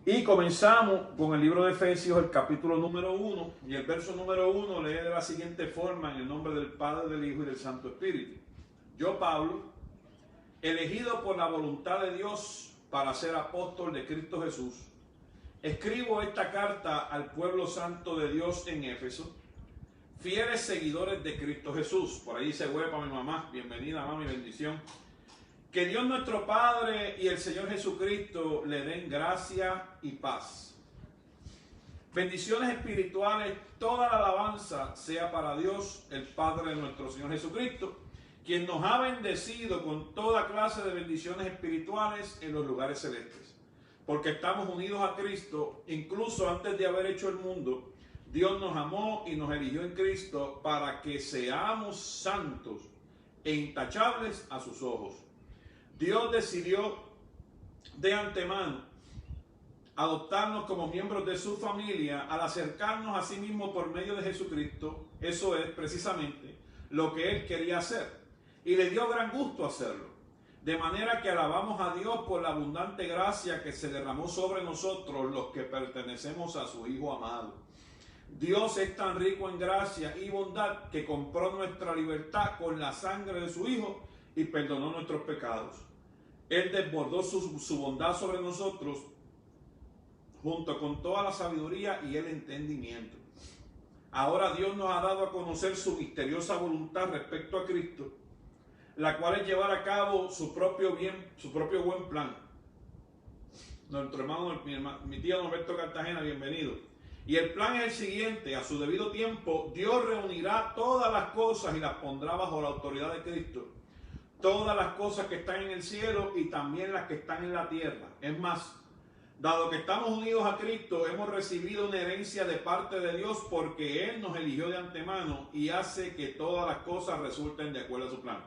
Y comenzamos con el libro de Efesios, el capítulo número 1, y el verso número 1 lee de la siguiente forma: en el nombre del Padre, del Hijo y del Santo Espíritu. Yo, Pablo, elegido por la voluntad de Dios para ser apóstol de Cristo Jesús, escribo esta carta al pueblo santo de Dios en Éfeso, fieles seguidores de Cristo Jesús. Por ahí se huepa mi mamá. Bienvenida, mami, bendición. Que Dios nuestro Padre y el Señor Jesucristo le den gracia y paz. Bendiciones espirituales, toda la alabanza sea para Dios, el Padre de nuestro Señor Jesucristo, quien nos ha bendecido con toda clase de bendiciones espirituales en los lugares celestes. Porque estamos unidos a Cristo, incluso antes de haber hecho el mundo, Dios nos amó y nos eligió en Cristo para que seamos santos e intachables a sus ojos. Dios decidió de antemano adoptarnos como miembros de su familia al acercarnos a sí mismo por medio de Jesucristo. Eso es precisamente lo que Él quería hacer y le dio gran gusto hacerlo. De manera que alabamos a Dios por la abundante gracia que se derramó sobre nosotros los que pertenecemos a su Hijo amado. Dios es tan rico en gracia y bondad que compró nuestra libertad con la sangre de su Hijo y perdonó nuestros pecados. Él desbordó su bondad sobre nosotros junto con toda la sabiduría y el entendimiento. Ahora Dios nos ha dado a conocer su misteriosa voluntad respecto a Cristo, la cual es llevar a cabo su propio buen plan. Nuestro hermano, mi tío Norberto Cartagena, bienvenido. Y el plan es el siguiente: a su debido tiempo, Dios reunirá todas las cosas y las pondrá bajo la autoridad de Cristo. Todas las cosas que están en el cielo y también las que están en la tierra. Es más, dado que estamos unidos a Cristo, hemos recibido una herencia de parte de Dios porque Él nos eligió de antemano y hace que todas las cosas resulten de acuerdo a su plan.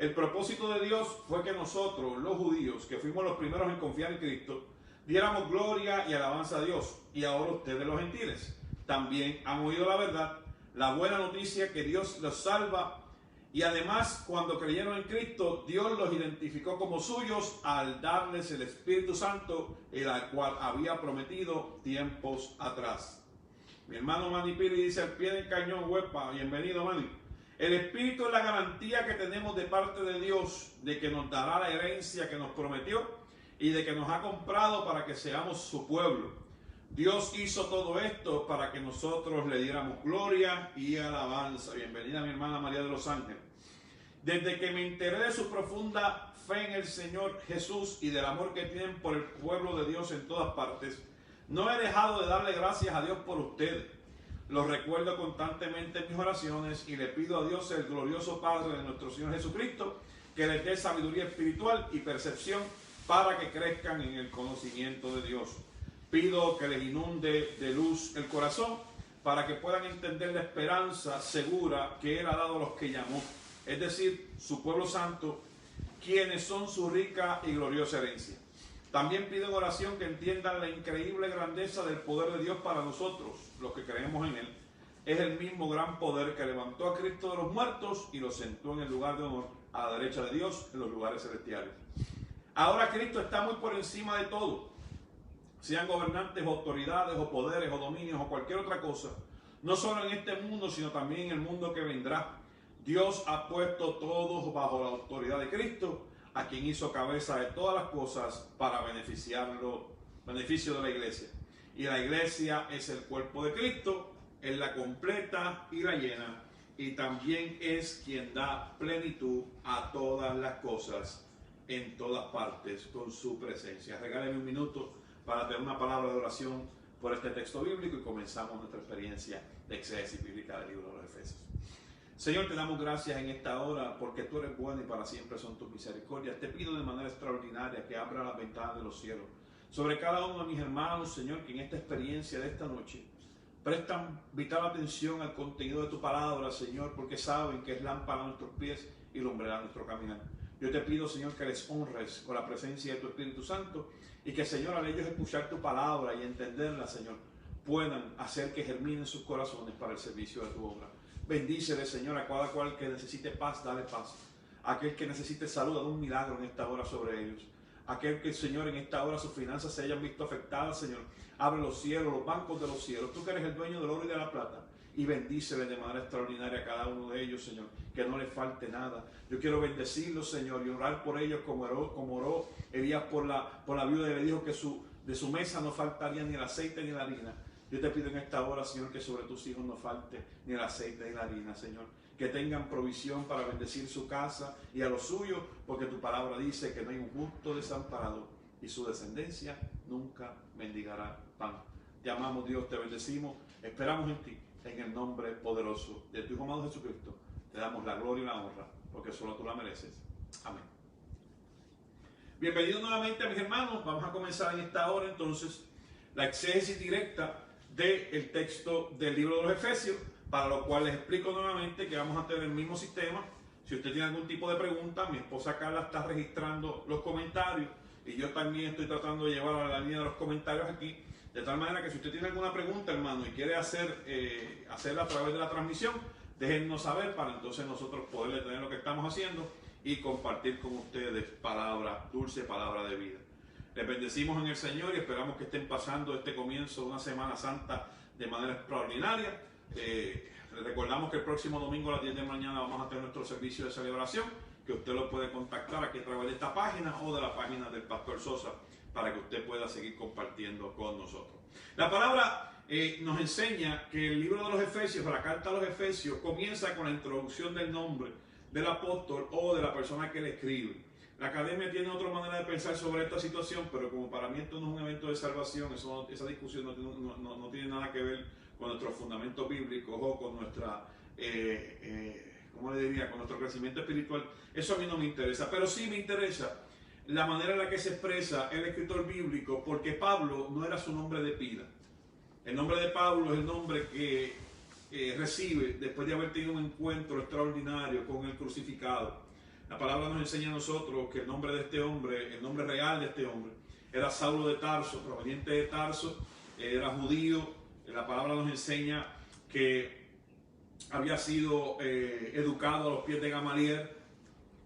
El propósito de Dios fue que nosotros, los judíos, que fuimos los primeros en confiar en Cristo, diéramos gloria y alabanza a Dios. Y ahora ustedes, los gentiles, también han oído la verdad, la buena noticia que Dios los salva. Y además, cuando creyeron en Cristo, Dios los identificó como suyos al darles el Espíritu Santo, el cual había prometido tiempos atrás. Mi hermano Manny Piri dice: al pie del cañón, huepa. Bienvenido, Manny. El Espíritu es la garantía que tenemos de parte de Dios de que nos dará la herencia que nos prometió y de que nos ha comprado para que seamos su pueblo. Dios hizo todo esto para que nosotros le diéramos gloria y alabanza. Bienvenida mi hermana María de los Ángeles. Desde que me enteré de su profunda fe en el Señor Jesús y del amor que tienen por el pueblo de Dios en todas partes, no he dejado de darle gracias a Dios por ustedes. Los recuerdo constantemente en mis oraciones y le pido a Dios, el glorioso Padre de nuestro Señor Jesucristo, que les dé sabiduría espiritual y percepción para que crezcan en el conocimiento de Dios. Pido que les inunde de luz el corazón para que puedan entender la esperanza segura que Él ha dado a los que llamó, es decir, su pueblo santo, quienes son su rica y gloriosa herencia. También pido en oración que entiendan la increíble grandeza del poder de Dios para nosotros, los que creemos en Él. Es el mismo gran poder que levantó a Cristo de los muertos y lo sentó en el lugar de honor a la derecha de Dios en los lugares celestiales. Ahora Cristo está muy por encima de todo, sean gobernantes o autoridades o poderes o dominios o cualquier otra cosa, no solo en este mundo, sino también en el mundo que vendrá. Dios ha puesto todos bajo la autoridad de Cristo, a quien hizo cabeza de todas las cosas para beneficio de la iglesia. Y la iglesia es el cuerpo de Cristo, Él la completa y la llena, y también es quien da plenitud a todas las cosas en todas partes con su presencia. Regáleme un minuto para tener una palabra de oración por este texto bíblico y comenzamos nuestra experiencia de exégesis bíblica del libro de los Efesios. Señor, te damos gracias en esta hora porque tú eres bueno y para siempre son tus misericordias. Te pido de manera extraordinaria que abra las ventanas de los cielos sobre cada uno de mis hermanos, Señor, que en esta experiencia de esta noche prestan vital atención al contenido de tu palabra, Señor, porque saben que es lámpara a nuestros pies y lumbrera a nuestro caminar. Yo te pido, Señor, que les honres con la presencia de tu Espíritu Santo y que, Señor, al ellos escuchar tu palabra y entenderla, Señor, puedan hacer que germinen sus corazones para el servicio de tu obra. Bendícele, Señor, a cada cual que necesite paz, dale paz. A aquel que necesite salud, dale un milagro en esta hora sobre ellos. aquel que, Señor, en esta hora sus finanzas se hayan visto afectadas, Señor. Abre los cielos, los bancos de los cielos. Tú que eres el dueño del oro y de la plata. Y bendícele de manera extraordinaria a cada uno de ellos, Señor. Que no le falte nada. Yo quiero bendecirlos, Señor, y orar por ellos como oró Elías por la viuda, y le dijo que de su mesa no faltaría ni el aceite ni la harina. Yo te pido en esta hora, Señor, que sobre tus hijos no falte ni el aceite ni la harina, Señor. Que tengan provisión para bendecir su casa y a los suyos, porque tu palabra dice que no hay un justo desamparado y su descendencia nunca mendigará pan. Te amamos, Dios, te bendecimos, esperamos en ti, en el nombre poderoso de tu Hijo amado Jesucristo. Te damos la gloria y la honra, porque solo tú la mereces. Amén. Bienvenidos nuevamente, mis hermanos. Vamos a comenzar en esta hora entonces la exégesis directa del texto del libro de los Efesios, para lo cual les explico nuevamente que vamos a tener el mismo sistema. Si usted tiene algún tipo de pregunta, mi esposa Carla está registrando los comentarios y yo también estoy tratando de llevar a la línea de los comentarios aquí, de tal manera que si usted tiene alguna pregunta, hermano, y quiere hacerla a través de la transmisión, déjennos saber para entonces nosotros poderle tener lo que estamos haciendo y compartir con ustedes palabra dulce, palabra de vida. Les bendecimos en el Señor y esperamos que estén pasando este comienzo de una Semana Santa de manera extraordinaria. Les recordamos que el próximo domingo a las 10 de la mañana vamos a tener nuestro servicio de celebración, que usted lo puede contactar aquí a través de esta página o de la página del Pastor Sosa, para que usted pueda seguir compartiendo con nosotros. La palabra nos enseña que el libro de los Efesios, o la carta a los Efesios, comienza con la introducción del nombre del apóstol o de la persona que le escribe. La academia tiene otra manera de pensar sobre esta situación, pero como para mí esto no es un evento de salvación, esa discusión no tiene nada que ver con nuestros fundamentos bíblicos o con nuestra, ¿cómo le diría?, con nuestro crecimiento espiritual. Eso a mí no me interesa, pero sí me interesa la manera en la que se expresa el escritor bíblico, porque Pablo no era su nombre de pila. El nombre de Pablo es el nombre que recibe después de haber tenido un encuentro extraordinario con el crucificado. La palabra nos enseña a nosotros que el nombre de este hombre, el nombre real de este hombre, era Saulo de Tarso, proveniente de Tarso, era judío. La palabra nos enseña que había sido educado a los pies de Gamaliel.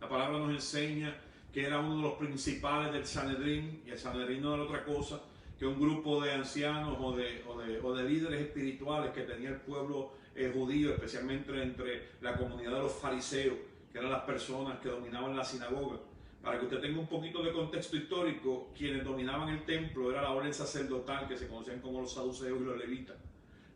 La palabra nos enseña que era uno de los principales del Sanedrín, y el Sanedrín no era otra cosa que un grupo de ancianos o de líderes espirituales que tenía el pueblo judío, especialmente entre la comunidad de los fariseos, que eran las personas que dominaban la sinagoga. Para que usted tenga un poquito de contexto histórico, quienes dominaban el templo era la orden sacerdotal, que se conocían como los saduceos y los levitas.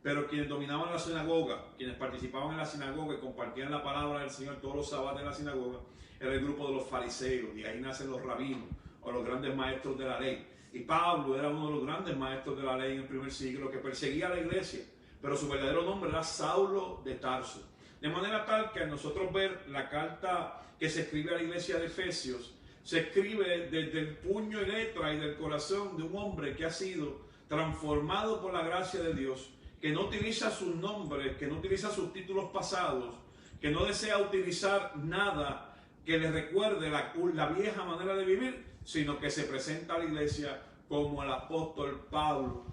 Pero quienes dominaban la sinagoga, quienes participaban en la sinagoga y compartían la palabra del Señor todos los sábados en la sinagoga, era el grupo de los fariseos, y ahí nacen los rabinos, o los grandes maestros de la ley. Y Pablo era uno de los grandes maestros de la ley en el primer siglo, que perseguía a la iglesia, pero su verdadero nombre era Saulo de Tarso. De manera tal que al nosotros ver la carta que se escribe a la iglesia de Efesios, se escribe desde el puño y letra y del corazón de un hombre que ha sido transformado por la gracia de Dios, que no utiliza sus nombres, que no utiliza sus títulos pasados, que no desea utilizar nada que le recuerde la vieja manera de vivir, sino que se presenta a la iglesia como el apóstol Pablo,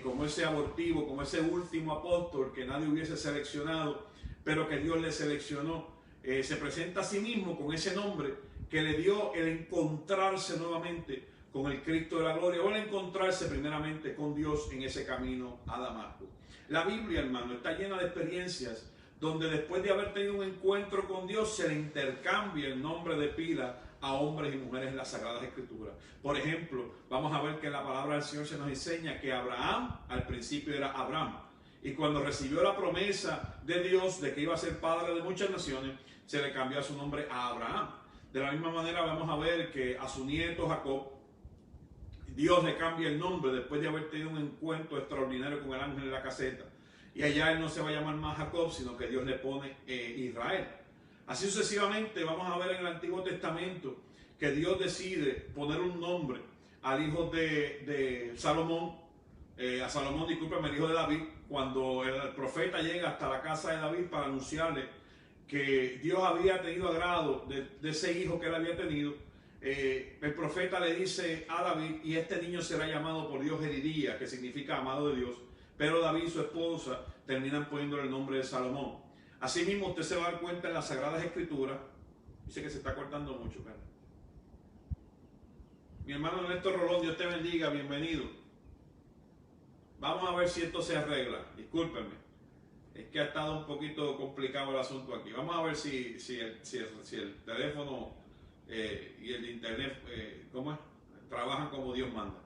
como ese abortivo, como ese último apóstol que nadie hubiese seleccionado, pero que Dios le seleccionó. Se presenta a sí mismo con ese nombre que le dio el encontrarse nuevamente con el Cristo de la gloria, o el encontrarse primeramente con Dios en ese camino a Damasco. La Biblia, hermano, está llena de experiencias donde después de haber tenido un encuentro con Dios se le intercambia el nombre de pila a hombres y mujeres en las Sagradas Escrituras. Por ejemplo, vamos a ver que la palabra del Señor se nos enseña que Abraham al principio era Abraham, y cuando recibió la promesa de Dios de que iba a ser padre de muchas naciones, se le cambió su nombre a Abraham. De la misma manera vamos a ver que a su nieto Jacob, Dios le cambia el nombre después de haber tenido un encuentro extraordinario con el ángel en la caseta. Y allá él no se va a llamar más Jacob, sino que Dios le pone Israel. Así sucesivamente vamos a ver en el Antiguo Testamento que Dios decide poner un nombre al hijo de Salomón, a Salomón, discúlpeme, el hijo de David, cuando el profeta llega hasta la casa de David para anunciarle que Dios había tenido agrado de ese hijo que él había tenido. El profeta le dice a David, y este niño será llamado por Dios Jeridía, que significa amado de Dios, pero David y su esposa terminan poniéndole el nombre de Salomón. Asimismo, usted se va a dar cuenta en las Sagradas Escrituras, dice que se está cortando mucho, ¿verdad? Mi hermano Néstor Rolón, Dios te bendiga, bienvenido. Vamos a ver si esto se arregla. Discúlpenme. Es que ha estado un poquito complicado el asunto aquí. Vamos a ver si el teléfono y el internet, ¿cómo es? Trabajan como Dios manda.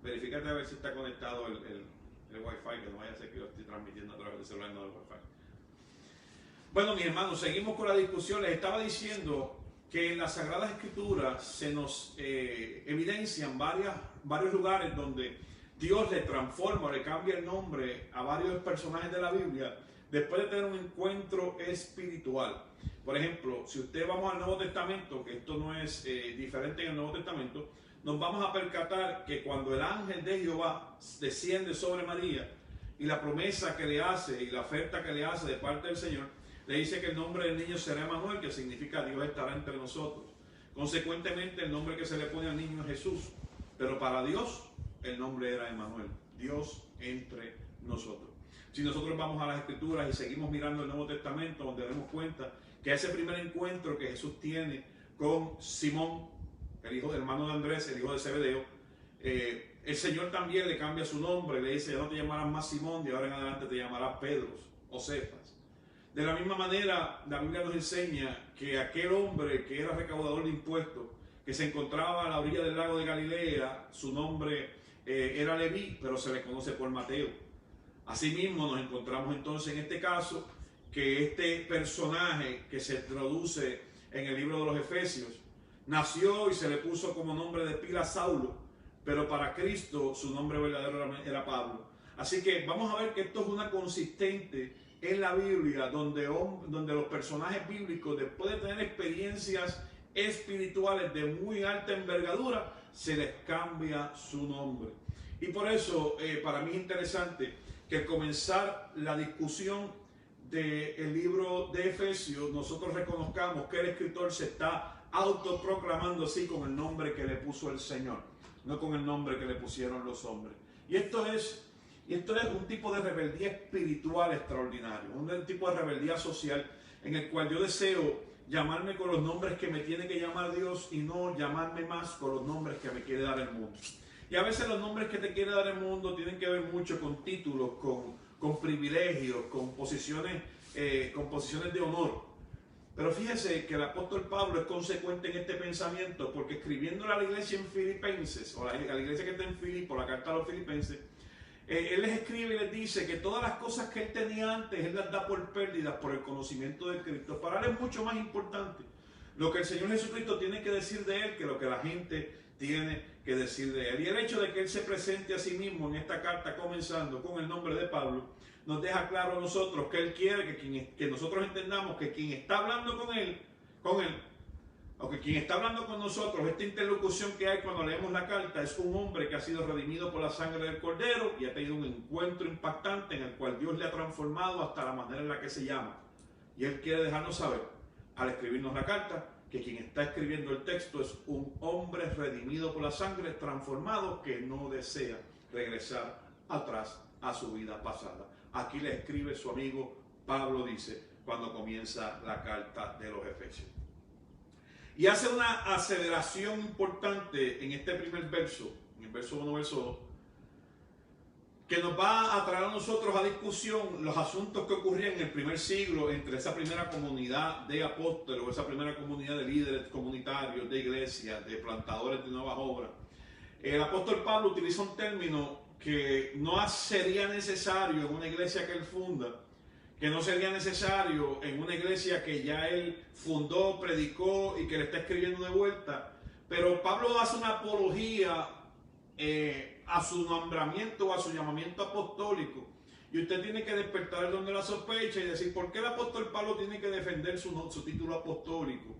Verifícate a ver si está conectado el Wi-Fi, que no vaya a ser que yo esté transmitiendo a través del celular, no del Wi-Fi. Bueno, mis hermanos, seguimos con la discusión. Les estaba diciendo que en las Sagradas Escrituras se nos evidencian varios lugares donde Dios le transforma, le cambia el nombre a varios personajes de la Biblia después de tener un encuentro espiritual. Por ejemplo, si usted vamos al Nuevo Testamento, que esto no es diferente en el Nuevo Testamento, nos vamos a percatar que cuando el ángel de Jehová desciende sobre María y la promesa que le hace y la oferta que le hace de parte del Señor, le dice que el nombre del niño será Emmanuel, que significa Dios estará entre nosotros. Consecuentemente, el nombre que se le pone al niño es Jesús. Pero para Dios, el nombre era Emmanuel, Dios entre nosotros. Si nosotros vamos a las Escrituras y seguimos mirando el Nuevo Testamento, donde damos cuenta que ese primer encuentro que Jesús tiene con Simón, el hijo del hermano de Andrés, el hijo de Zebedeo, el Señor también le cambia su nombre, le dice: ya no te llamarás más Simón, de ahora en adelante te llamarás Pedro o Cefas. De la misma manera, la Biblia nos enseña que aquel hombre que era recaudador de impuestos, que se encontraba a la orilla del lago de Galilea, su nombre era Leví, pero se le conoce por Mateo. Asimismo, nos encontramos entonces en este caso que este personaje que se introduce en el libro de los Efesios nació y se le puso como nombre de pila Saulo, pero para Cristo su nombre verdadero era Pablo. Así que vamos a ver que esto es una consistente en la Biblia, donde los personajes bíblicos, después de tener experiencias espirituales de muy alta envergadura, se les cambia su nombre. Y por eso para mí es interesante que al comenzar la discusión del libro de Efesios, nosotros reconozcamos que el escritor se está autoproclamando así con el nombre que le puso el Señor, no con el nombre que le pusieron los hombres. Y esto es un tipo de rebeldía espiritual extraordinario, un tipo de rebeldía social en el cual yo deseo llamarme con los nombres que me tiene que llamar Dios y no llamarme más con los nombres que me quiere dar el mundo. Y a veces los nombres que te quiere dar el mundo tienen que ver mucho con títulos, con privilegios, con posiciones de honor. Pero fíjese que el apóstol Pablo es consecuente en este pensamiento, porque escribiéndole a la iglesia en Filipenses, o a la iglesia que está en Filipo, la carta a los Filipenses, él les escribe y les dice que todas las cosas que él tenía antes, él las da por pérdidas por el conocimiento de Cristo. Para él es mucho más importante lo que el Señor Jesucristo tiene que decir de él que lo que la gente tiene que decir de él. Y el hecho de que él se presente a sí mismo en esta carta, comenzando con el nombre de Pablo, nos deja claro a nosotros que él quiere que nosotros entendamos que quien está hablando con él, o que quien está hablando con nosotros, esta interlocución que hay cuando leemos la carta, es un hombre que ha sido redimido por la sangre del Cordero y ha tenido un encuentro impactante en el cual Dios le ha transformado hasta la manera en la que se llama. Y él quiere dejarnos saber, al escribirnos la carta, que quien está escribiendo el texto es un hombre redimido por la sangre, transformado, que no desea regresar atrás a su vida pasada. Aquí le escribe su amigo Pablo, dice, cuando comienza la carta de los Efesios. Y hace una aceleración importante en este primer verso, en el verso 1, verso 2, que nos va a traer a nosotros a discusión los asuntos que ocurrían en el primer siglo entre esa primera comunidad de apóstoles, o esa primera comunidad de líderes comunitarios, de iglesias, de plantadores de nuevas obras. El apóstol Pablo utiliza un término que no sería necesario en una iglesia que él funda, que no sería necesario en una iglesia que ya él fundó, predicó y que le está escribiendo de vuelta. Pero Pablo hace una apología a su nombramiento, a su llamamiento apostólico. Y usted tiene que despertar el don de la sospecha y decir, ¿por qué el apóstol Pablo tiene que defender su título apostólico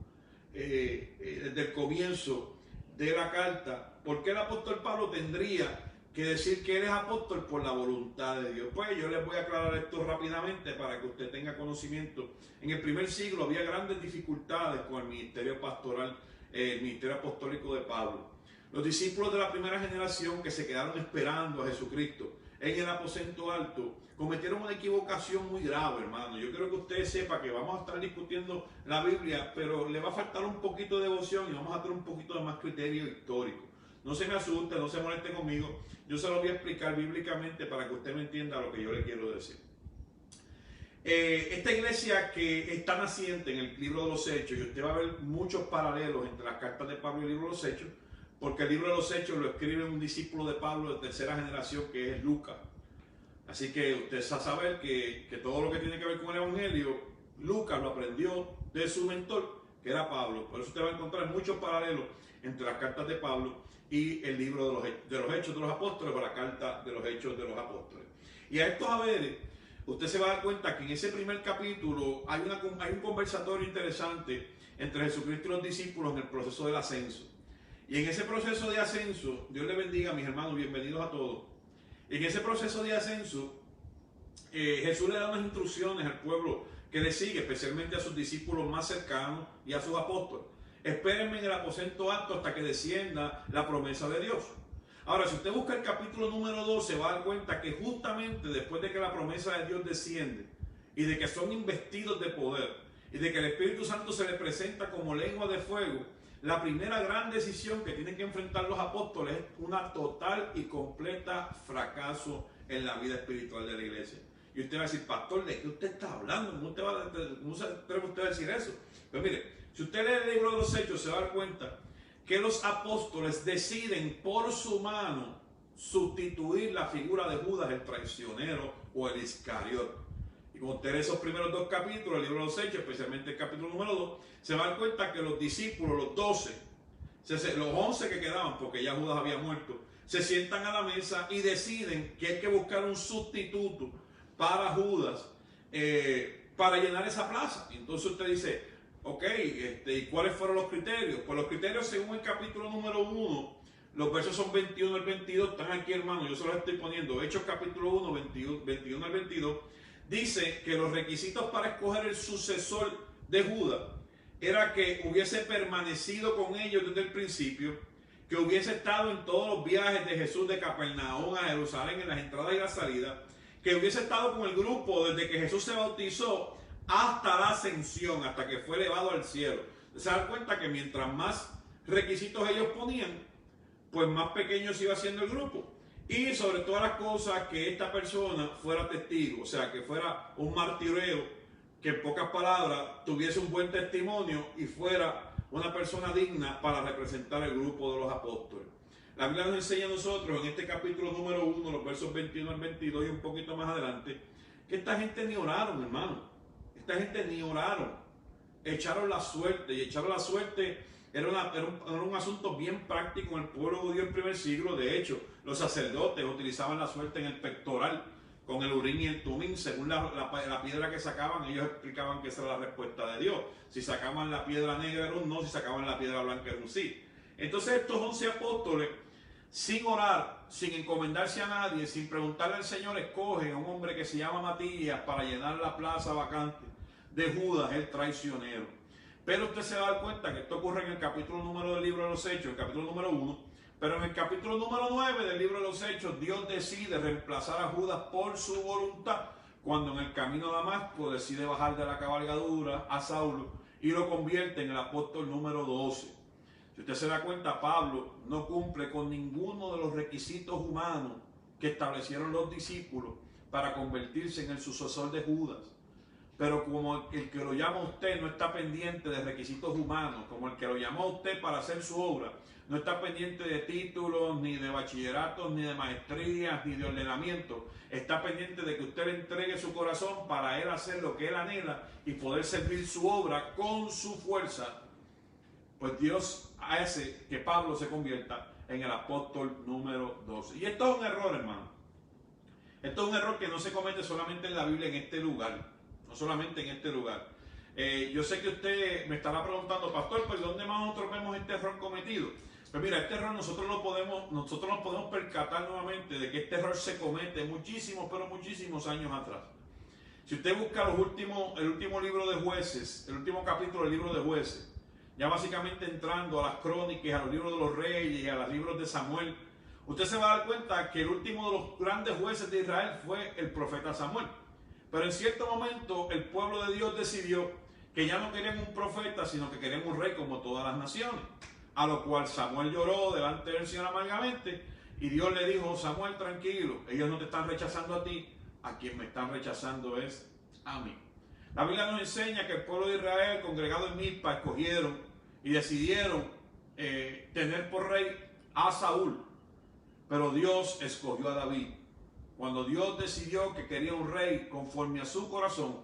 desde el comienzo de la carta? ¿Por qué el apóstol Pablo tendría que decir que él es apóstol por la voluntad de Dios? Pues yo les voy a aclarar esto rápidamente para que usted tenga conocimiento. En el primer siglo había grandes dificultades con el ministerio pastoral, el ministerio apostólico de Pablo. Los discípulos de la primera generación que se quedaron esperando a Jesucristo en el aposento alto cometieron una equivocación muy grave, hermano. Yo quiero que usted sepa que vamos a estar discutiendo la Biblia, pero le va a faltar un poquito de devoción y vamos a tener un poquito de más criterio histórico. no se me asuste, no se moleste conmigo. Yo se lo voy a explicar bíblicamente para que usted me entienda lo que yo le quiero decir. Esta iglesia que está naciente en el libro de los Hechos, y usted va a ver muchos paralelos entre las cartas de Pablo y el libro de los Hechos, porque el libro de los Hechos lo escribe un discípulo de Pablo de tercera generación que es Lucas. Así que usted sabe que todo lo que tiene que ver con el Evangelio, Lucas lo aprendió de su mentor, que era Pablo. Por eso usted va a encontrar muchos paralelos entre las cartas de Pablo y el libro de los Hechos de los Apóstoles, o la carta de los Hechos de los Apóstoles. Y a estos haberes, usted se va a dar cuenta que en ese primer capítulo hay un conversatorio interesante entre Jesucristo y los discípulos en el proceso del ascenso. Y en ese proceso de ascenso, Dios le bendiga, mis hermanos, bienvenidos a todos. En ese proceso de ascenso, Jesús le da unas instrucciones al pueblo que le sigue, especialmente a sus discípulos más cercanos y a sus apóstoles. Espérenme en el aposento alto hasta que descienda la promesa de Dios. Ahora, si usted busca el capítulo número 2, se va a dar cuenta que justamente después de que la promesa de Dios desciende y de que son investidos de poder y de que el Espíritu Santo se les presenta como lengua de fuego, la primera gran decisión que tienen que enfrentar los apóstoles es una total y completa fracaso en la vida espiritual de la iglesia. Y usted va a decir, pastor, ¿de qué usted está hablando? ¿Cómo se atreve usted a decir eso? Pero mire, si usted lee el libro de los Hechos, se va a dar cuenta que los apóstoles deciden por su mano sustituir la figura de Judas, el traicionero o el Iscariote. Y cuando usted lee esos primeros dos capítulos del libro de los Hechos, especialmente el capítulo número 2, se va a dar cuenta que los discípulos, los 12, los 11 que quedaban, porque ya Judas había muerto, se sientan a la mesa y deciden que hay que buscar un sustituto para Judas, para llenar esa plaza. Entonces usted dice, ok, ¿y cuáles fueron los criterios? Pues los criterios, según el capítulo número 1, los versos son 21 al 22, están aquí, hermano, yo se los estoy poniendo. Hechos capítulo 1, 21 al 22, dice que los requisitos para escoger el sucesor de Judas era que hubiese permanecido con ellos desde el principio, que hubiese estado en todos los viajes de Jesús de Capernaum a Jerusalén, en las entradas y las salidas, que hubiese estado con el grupo desde que Jesús se bautizó hasta la ascensión, hasta que fue elevado al cielo. Se dan cuenta que mientras más requisitos ellos ponían, pues más pequeño se iba haciendo el grupo. Y sobre todas las cosas, que esta persona fuera testigo, o sea, que fuera un martireo, que en pocas palabras tuviese un buen testimonio y fuera una persona digna para representar el grupo de los apóstoles. La Biblia nos enseña a nosotros en este capítulo número 1, los versos 21 al 22 y un poquito más adelante, que esta gente ni oraron, hermano. Esta gente ni oraron. Echaron la suerte, y echaron la suerte era un asunto bien práctico en el pueblo judío del primer siglo. De hecho, los sacerdotes utilizaban la suerte en el pectoral, con el urín y el tumín, según la piedra que sacaban. Ellos explicaban que esa era la respuesta de Dios. Si sacaban la piedra negra era un no, si sacaban la piedra blanca era un sí. Entonces estos 11 apóstoles, sin orar, sin encomendarse a nadie, sin preguntarle al Señor, escogen a un hombre que se llama Matías para llenar la plaza vacante de Judas, el traicionero. Pero usted se va a dar cuenta que esto ocurre en el capítulo número del libro de los Hechos, el capítulo número 1, pero en el capítulo número 9 del libro de los Hechos, Dios decide reemplazar a Judas por su voluntad, cuando en el camino a Damasco decide bajar de la cabalgadura a Saulo y lo convierte en el apóstol número 12. Si usted se da cuenta, Pablo no cumple con ninguno de los requisitos humanos que establecieron los discípulos para convertirse en el sucesor de Judas. Pero como el que lo llama a usted no está pendiente de requisitos humanos, como el que lo llamó a usted para hacer su obra, no está pendiente de títulos, ni de bachilleratos, ni de maestrías, ni de ordenamiento, está pendiente de que usted le entregue su corazón para él hacer lo que él anhela y poder servir su obra con su fuerza, pues Dios hace que Pablo se convierta en el apóstol número 12. Y esto es un error, hermano. Esto es un error que no se comete solamente en la Biblia, en este lugar. No solamente en este lugar. Yo sé que usted me estará preguntando, pastor, pues ¿dónde más nosotros vemos este error cometido? Pues mira, este error nosotros nos podemos percatar nuevamente de que este error se comete muchísimos, pero muchísimos años atrás. Si usted busca el último libro de Jueces, el último capítulo del libro de Jueces, ya básicamente entrando a las crónicas, a los libros de los reyes y a los libros de Samuel, usted se va a dar cuenta que el último de los grandes jueces de Israel fue el profeta Samuel. Pero en cierto momento el pueblo de Dios decidió que ya no querían un profeta, sino que querían un rey como todas las naciones. A lo cual Samuel lloró delante del Señor amargamente, y Dios le dijo: Samuel, tranquilo, ellos no te están rechazando a ti, a quien me están rechazando es a mí. La Biblia nos enseña que el pueblo de Israel, congregado en Mizpa, escogieron y decidieron tener por rey a Saúl, pero Dios escogió a David. Cuando Dios decidió que quería un rey conforme a su corazón,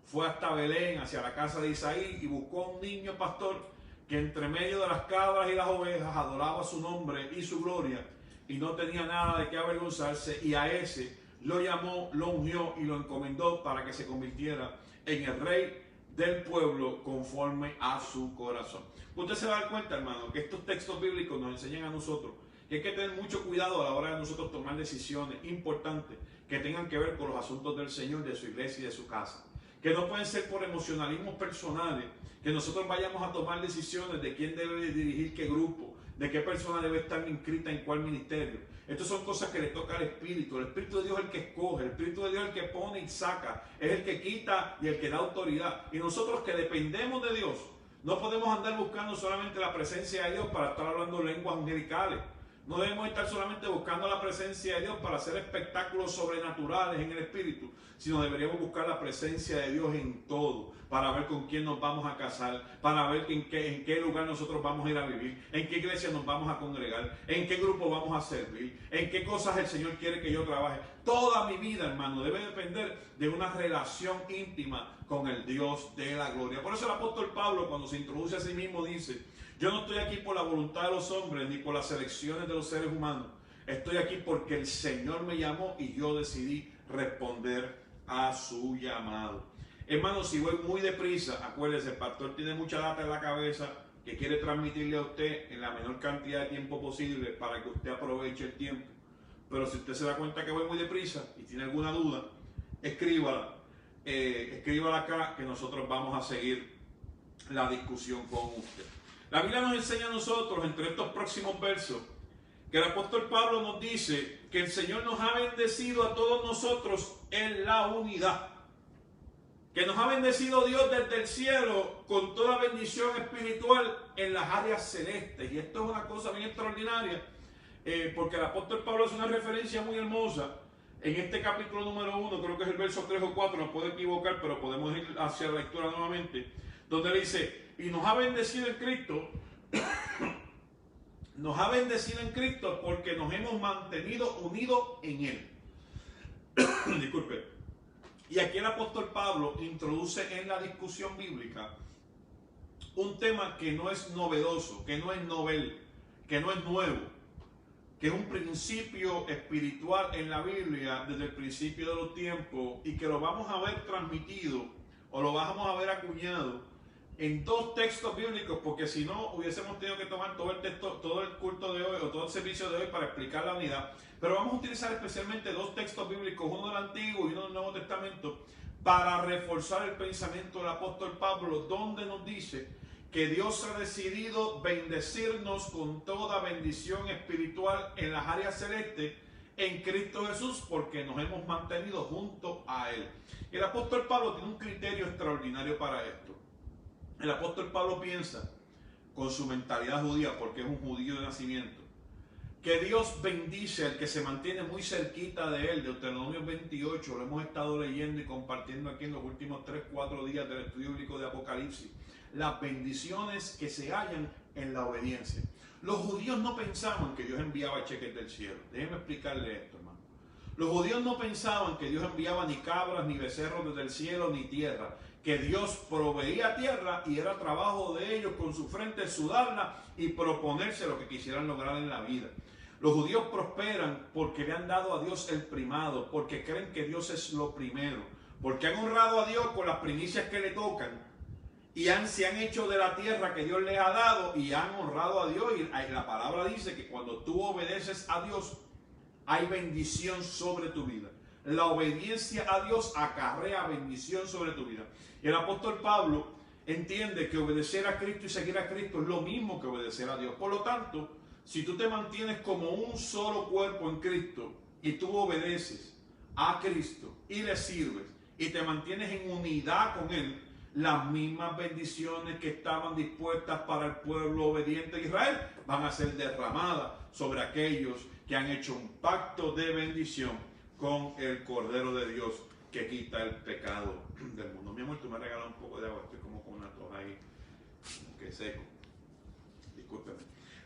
fue hasta Belén, hacia la casa de Isaí, y buscó un niño pastor que entre medio de las cabras y las ovejas adoraba su nombre y su gloria, y no tenía nada de qué avergonzarse, y a ese lo llamó, lo ungió y lo encomendó para que se convirtiera en el rey del pueblo conforme a su corazón. Usted se va a dar cuenta, hermano, que estos textos bíblicos nos enseñan a nosotros que hay que tener mucho cuidado a la hora de nosotros tomar decisiones importantes que tengan que ver con los asuntos del Señor, de su iglesia y de su casa. Que no pueden ser por emocionalismos personales, que nosotros vayamos a tomar decisiones de quién debe dirigir qué grupo, de qué persona debe estar inscrita en cuál ministerio. Estas son cosas que le toca al Espíritu. El Espíritu de Dios es el que escoge, el Espíritu de Dios es el que pone y saca, es el que quita y el que da autoridad. Y nosotros que dependemos de Dios, no podemos andar buscando solamente la presencia de Dios para estar hablando lenguas angelicales. No debemos estar solamente buscando la presencia de Dios para hacer espectáculos sobrenaturales en el Espíritu, sino deberíamos buscar la presencia de Dios en todo, para ver con quién nos vamos a casar, para ver en qué lugar nosotros vamos a ir a vivir, en qué iglesia nos vamos a congregar, en qué grupo vamos a servir, en qué cosas el Señor quiere que yo trabaje. Toda mi vida, hermano, debe depender de una relación íntima con el Dios de la gloria. Por eso el apóstol Pablo, cuando se introduce a sí mismo, dice: yo no estoy aquí por la voluntad de los hombres ni por las elecciones de los seres humanos. Estoy aquí porque el Señor me llamó y yo decidí responder a su llamado. Hermanos, si voy muy deprisa, acuérdese, el pastor tiene mucha data en la cabeza que quiere transmitirle a usted en la menor cantidad de tiempo posible para que usted aproveche el tiempo. Pero si usted se da cuenta que voy muy deprisa y tiene alguna duda, escríbala. Escríbala acá, que nosotros vamos a seguir la discusión con usted. La Biblia nos enseña a nosotros, entre estos próximos versos, que el apóstol Pablo nos dice que el Señor nos ha bendecido a todos nosotros en la unidad. Que nos ha bendecido Dios desde el cielo con toda bendición espiritual en las áreas celestes. Y esto es una cosa bien extraordinaria, porque el apóstol Pablo hace una referencia muy hermosa en este capítulo número 1, creo que es el verso 3 o 4, no puedo equivocar, pero podemos ir hacia la lectura nuevamente, donde dice: y nos ha bendecido en Cristo, nos ha bendecido en Cristo porque nos hemos mantenido unidos en Él. Disculpe. Y aquí el apóstol Pablo introduce en la discusión bíblica un tema que no es novedoso, que no es novel, que no es nuevo, que es un principio espiritual en la Biblia desde el principio de los tiempos, y que lo vamos a ver transmitido o lo vamos a ver acuñado en dos textos bíblicos, porque si no hubiésemos tenido que tomar todo el culto de hoy o todo el servicio de hoy para explicar la unidad. Pero vamos a utilizar especialmente dos textos bíblicos, uno del Antiguo y uno del Nuevo Testamento, para reforzar el pensamiento del apóstol Pablo, donde nos dice que Dios ha decidido bendecirnos con toda bendición espiritual en las áreas celestes en Cristo Jesús, porque nos hemos mantenido junto a Él. El apóstol Pablo tiene un criterio extraordinario para esto. El apóstol Pablo piensa, con su mentalidad judía, porque es un judío de nacimiento, que Dios bendice al que se mantiene muy cerquita de Él. Deuteronomio 28, lo hemos estado leyendo y compartiendo aquí en los últimos 3-4 días del estudio bíblico de Apocalipsis. Las bendiciones que se hallan en la obediencia. Los judíos no pensaban que Dios enviaba cheques del cielo. Déjenme explicarle esto, hermano. Los judíos no pensaban que Dios enviaba ni cabras, ni becerros desde el cielo, ni tierra. Que Dios proveía tierra y era trabajo de ellos con su frente sudarla y proponerse lo que quisieran lograr en la vida. Los judíos prosperan porque le han dado a Dios el primado, porque creen que Dios es lo primero, porque han honrado a Dios con las primicias que le tocan y se han hecho de la tierra que Dios les ha dado y han honrado a Dios. Y la palabra dice que cuando tú obedeces a Dios, hay bendición sobre tu vida. La obediencia a Dios acarrea bendición sobre tu vida. Y el apóstol Pablo entiende que obedecer a Cristo y seguir a Cristo es lo mismo que obedecer a Dios. Por lo tanto, si tú te mantienes como un solo cuerpo en Cristo y tú obedeces a Cristo y le sirves y te mantienes en unidad con Él, las mismas bendiciones que estaban dispuestas para el pueblo obediente de Israel van a ser derramadas sobre aquellos que han hecho un pacto de bendición con el Cordero de Dios que quita el pecado del mundo. Mi amor, tú me regalas un poco de agua, estoy como con una tos ahí, que seco. Discúlpeme.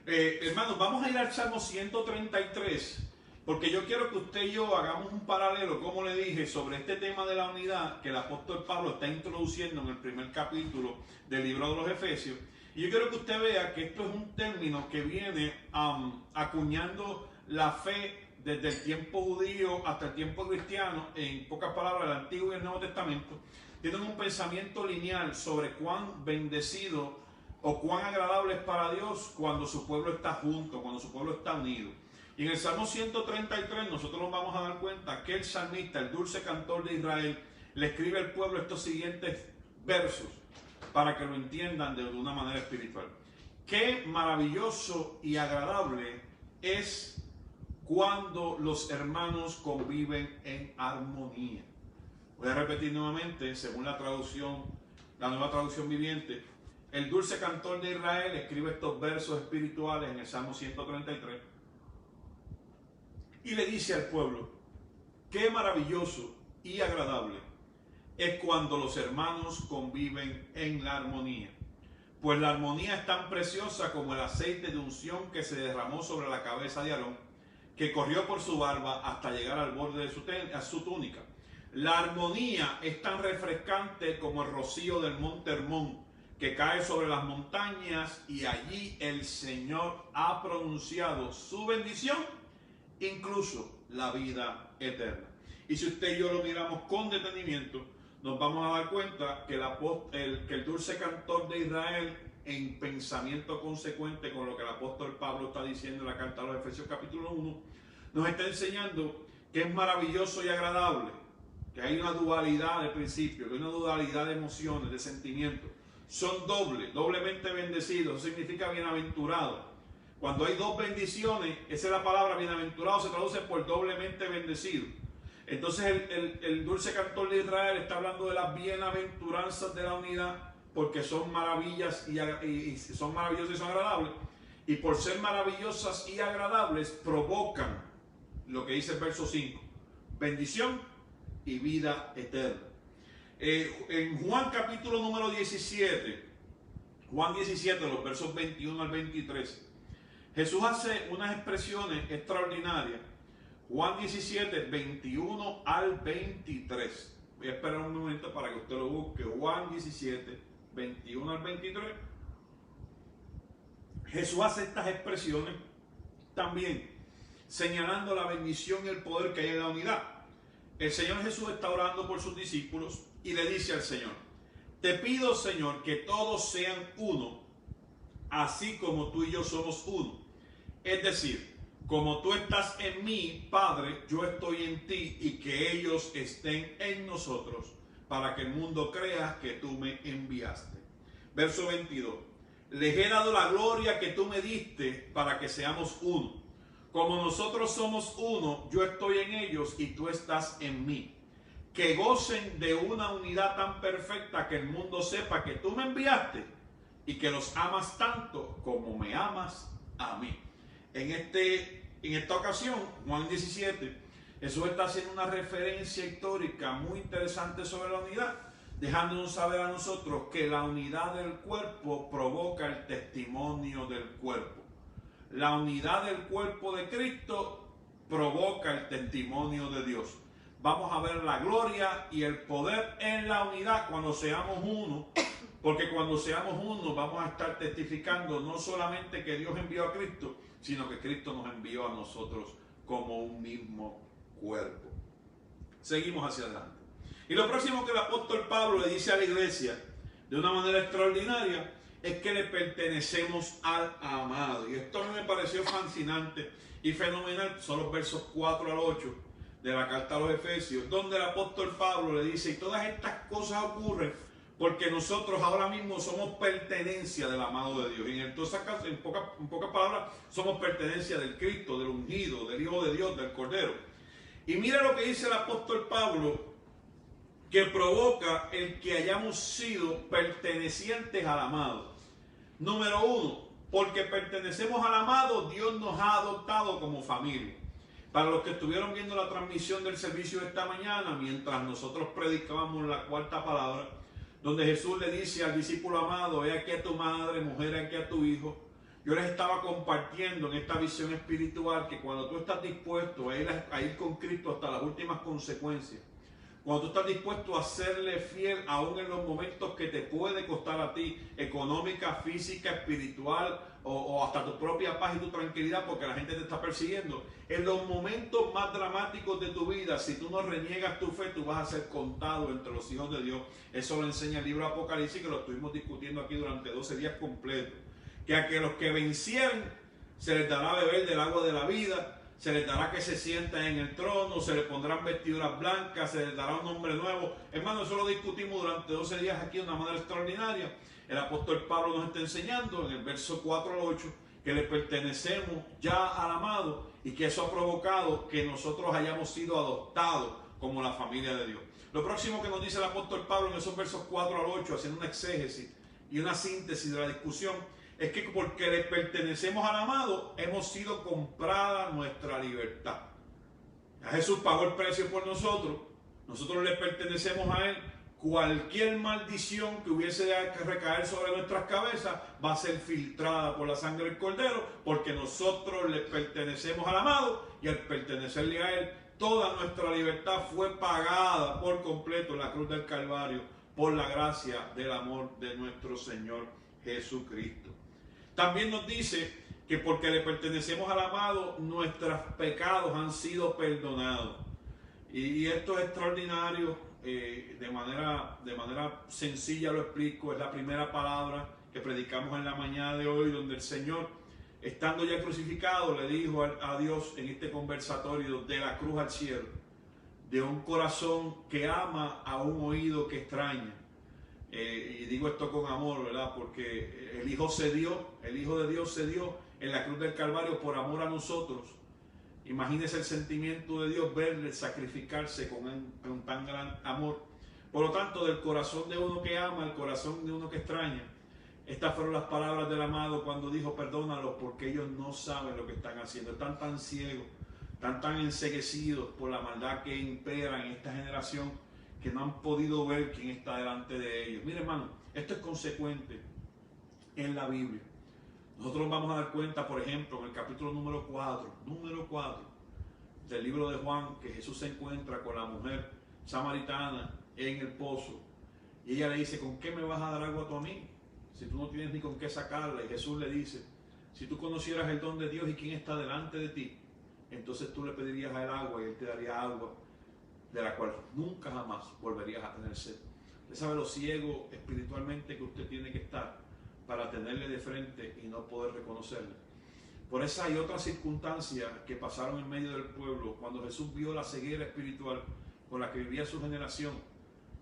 Hermanos, vamos a ir al Salmo 133, porque yo quiero que usted y yo hagamos un paralelo, como le dije, sobre este tema de la unidad que el apóstol Pablo está introduciendo en el primer capítulo del libro de los Efesios. Y yo quiero que usted vea que esto es un término que viene acuñando la fe desde el tiempo judío hasta el tiempo cristiano. En pocas palabras, el Antiguo y el Nuevo Testamento tienen un pensamiento lineal sobre cuán bendecido o cuán agradable es para Dios cuando su pueblo está junto, cuando su pueblo está unido. Y en el Salmo 133 nosotros nos vamos a dar cuenta que el salmista, el dulce cantor de Israel, le escribe al pueblo estos siguientes versos para que lo entiendan de una manera espiritual. Qué maravilloso y agradable es cuando los hermanos conviven en armonía. Voy a repetir nuevamente, según la traducción, la Nueva Traducción Viviente. El dulce cantor de Israel escribe estos versos espirituales en el Salmo 133 y le dice al pueblo: qué maravilloso y agradable es cuando los hermanos conviven en la armonía. Pues la armonía es tan preciosa como el aceite de unción que se derramó sobre la cabeza de Aarón, que corrió por su barba hasta llegar al borde de su túnica. La armonía es tan refrescante como el rocío del monte Hermón, que cae sobre las montañas, y allí el Señor ha pronunciado su bendición, incluso la vida eterna. Y si usted y yo lo miramos con detenimiento, nos vamos a dar cuenta que el dulce cantor de Israel, en pensamiento consecuente con lo que el apóstol Pablo está diciendo en la carta a los Efesios capítulo 1, nos está enseñando que es maravilloso y agradable, que hay una dualidad de principios, que hay una dualidad de emociones, de sentimientos. Son doblemente bendecidos. Eso significa bienaventurado. Cuando hay dos bendiciones, esa es la palabra bienaventurado, se traduce por doblemente bendecido. Entonces el dulce cantor de Israel está hablando de las bienaventuranzas de la unidad, porque son maravillas y son maravillosas y son agradables. Y por ser maravillosas y agradables, provocan lo que dice el verso 5, bendición y vida eterna. En Juan capítulo número 17, Juan 17, los versos 21 al 23, Jesús hace unas expresiones extraordinarias. Juan 17, 21 al 23. Voy a esperar un momento para que usted lo busque. Juan 17, 21 al 23. Jesús hace estas expresiones también, señalando la bendición y el poder que hay en la unidad. El Señor Jesús está orando por sus discípulos y le dice al Señor: te pido, Señor, que todos sean uno, así como tú y yo somos uno. Es decir, como tú estás en mí, Padre, yo estoy en ti, y que ellos estén en nosotros, para que el mundo crea que tú me enviaste. Verso 22. Les he dado la gloria que tú me diste para que seamos uno. Como nosotros somos uno, yo estoy en ellos y tú estás en mí. Que gocen de una unidad tan perfecta que el mundo sepa que tú me enviaste y que los amas tanto como me amas a mí. En esta ocasión, Juan 17, Jesús está haciendo una referencia histórica muy interesante sobre la unidad, dejándonos saber a nosotros que la unidad del cuerpo provoca el testimonio del cuerpo. La unidad del cuerpo de Cristo provoca el testimonio de Dios. Vamos a ver la gloria y el poder en la unidad cuando seamos uno, porque cuando seamos uno vamos a estar testificando no solamente que Dios envió a Cristo, sino que Cristo nos envió a nosotros como un mismo cuerpo. Seguimos hacia adelante. Y lo próximo que el apóstol Pablo le dice a la iglesia de una manera extraordinaria es que le pertenecemos al amado. Y esto a mí me pareció fascinante y fenomenal. Son los versos 4 al 8 de la carta a los Efesios, donde el apóstol Pablo le dice: y todas estas cosas ocurren porque nosotros ahora mismo somos pertenencia del amado de Dios. Y en pocas palabras, somos pertenencia del Cristo, del ungido, del Hijo de Dios, del Cordero. Y mira lo que dice el apóstol Pablo que provoca el que hayamos sido pertenecientes al amado. Número 1, porque pertenecemos al amado, Dios nos ha adoptado como familia. Para los que estuvieron viendo la transmisión del servicio de esta mañana, mientras nosotros predicábamos la cuarta palabra, donde Jesús le dice al discípulo amado, ve aquí a tu madre, mujer aquí a tu hijo. Yo les estaba compartiendo en esta visión espiritual que cuando tú estás dispuesto a ir con Cristo hasta las últimas consecuencias, cuando tú estás dispuesto a serle fiel aún en los momentos que te puede costar a ti, económica, física, espiritual o hasta tu propia paz y tu tranquilidad porque la gente te está persiguiendo, en los momentos más dramáticos de tu vida, si tú no reniegas tu fe, tú vas a ser contado entre los hijos de Dios. Eso lo enseña el libro de Apocalipsis, que lo estuvimos discutiendo aquí durante 12 días completos. Que a que los que vencieren se les dará beber del agua de la vida, se les dará que se sientan en el trono, se les pondrán vestiduras blancas, se les dará un nombre nuevo. Hermano, eso lo discutimos durante 12 días aquí de una manera extraordinaria. El apóstol Pablo nos está enseñando en el verso 4 al 8 que le pertenecemos ya al amado y que eso ha provocado que nosotros hayamos sido adoptados como la familia de Dios. Lo próximo que nos dice el apóstol Pablo en esos versos 4 al 8, haciendo una exégesis y una síntesis de la discusión, es que porque le pertenecemos al amado, hemos sido comprada nuestra libertad. Ya Jesús pagó el precio por nosotros, nosotros le pertenecemos a Él. Cualquier maldición que hubiese de recaer sobre nuestras cabezas va a ser filtrada por la sangre del Cordero, porque nosotros le pertenecemos al amado y al pertenecerle a Él, toda nuestra libertad fue pagada por completo en la cruz del Calvario por la gracia del amor de nuestro Señor Jesucristo. También nos dice que porque le pertenecemos al amado, nuestros pecados han sido perdonados. Y esto es extraordinario, de manera sencilla lo explico. Es la primera palabra que predicamos en la mañana de hoy, donde el Señor, estando ya crucificado, le dijo a Dios en este conversatorio de la cruz al cielo, de un corazón que ama a un oído que extraña. Y digo esto con amor, ¿verdad? Porque el Hijo de Dios se dio en la cruz del Calvario por amor a nosotros. Imagínese el sentimiento de Dios, verle sacrificarse con tan gran amor. Por lo tanto, del corazón de uno que ama, al corazón de uno que extraña. Estas fueron las palabras del amado cuando dijo, perdónalos porque ellos no saben lo que están haciendo. Están tan ciegos, tan enceguecidos por la maldad que impera en esta generación, que no han podido ver quién está delante de ellos. Mire, hermano, esto es consecuente en la Biblia. Nosotros vamos a dar cuenta, por ejemplo, en el capítulo número 4 del libro de Juan, que Jesús se encuentra con la mujer samaritana en el pozo. Y ella le dice, ¿con qué me vas a dar agua tú a mí? Si tú no tienes ni con qué sacarla. Y Jesús le dice, si tú conocieras el don de Dios y quién está delante de ti, entonces tú le pedirías a él agua y él te daría agua de la cual nunca jamás volverías a tener sed. Usted sabe lo ciego espiritualmente que usted tiene que estar para tenerle de frente y no poder reconocerle. Por esa y otras circunstancias que pasaron en medio del pueblo, cuando Jesús vio la ceguera espiritual con la que vivía su generación,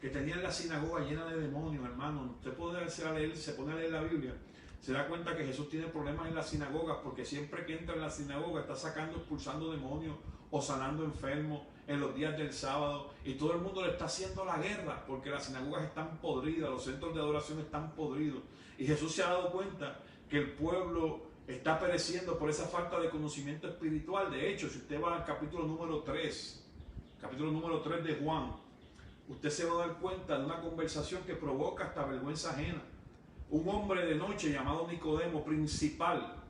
que tenían la sinagoga llena de demonios, hermano. Usted se pone a leer la Biblia, se da cuenta que Jesús tiene problemas en las sinagogas, porque siempre que entra en la sinagoga está sacando, expulsando demonios o sanando enfermos en los días del sábado, y todo el mundo le está haciendo la guerra porque las sinagogas están podridas, los centros de adoración están podridos, y Jesús se ha dado cuenta que el pueblo está pereciendo por esa falta de conocimiento espiritual. De hecho, si usted va al capítulo número 3 de Juan, usted se va a dar cuenta de una conversación que provoca hasta vergüenza ajena. Un hombre de noche llamado Nicodemo, principal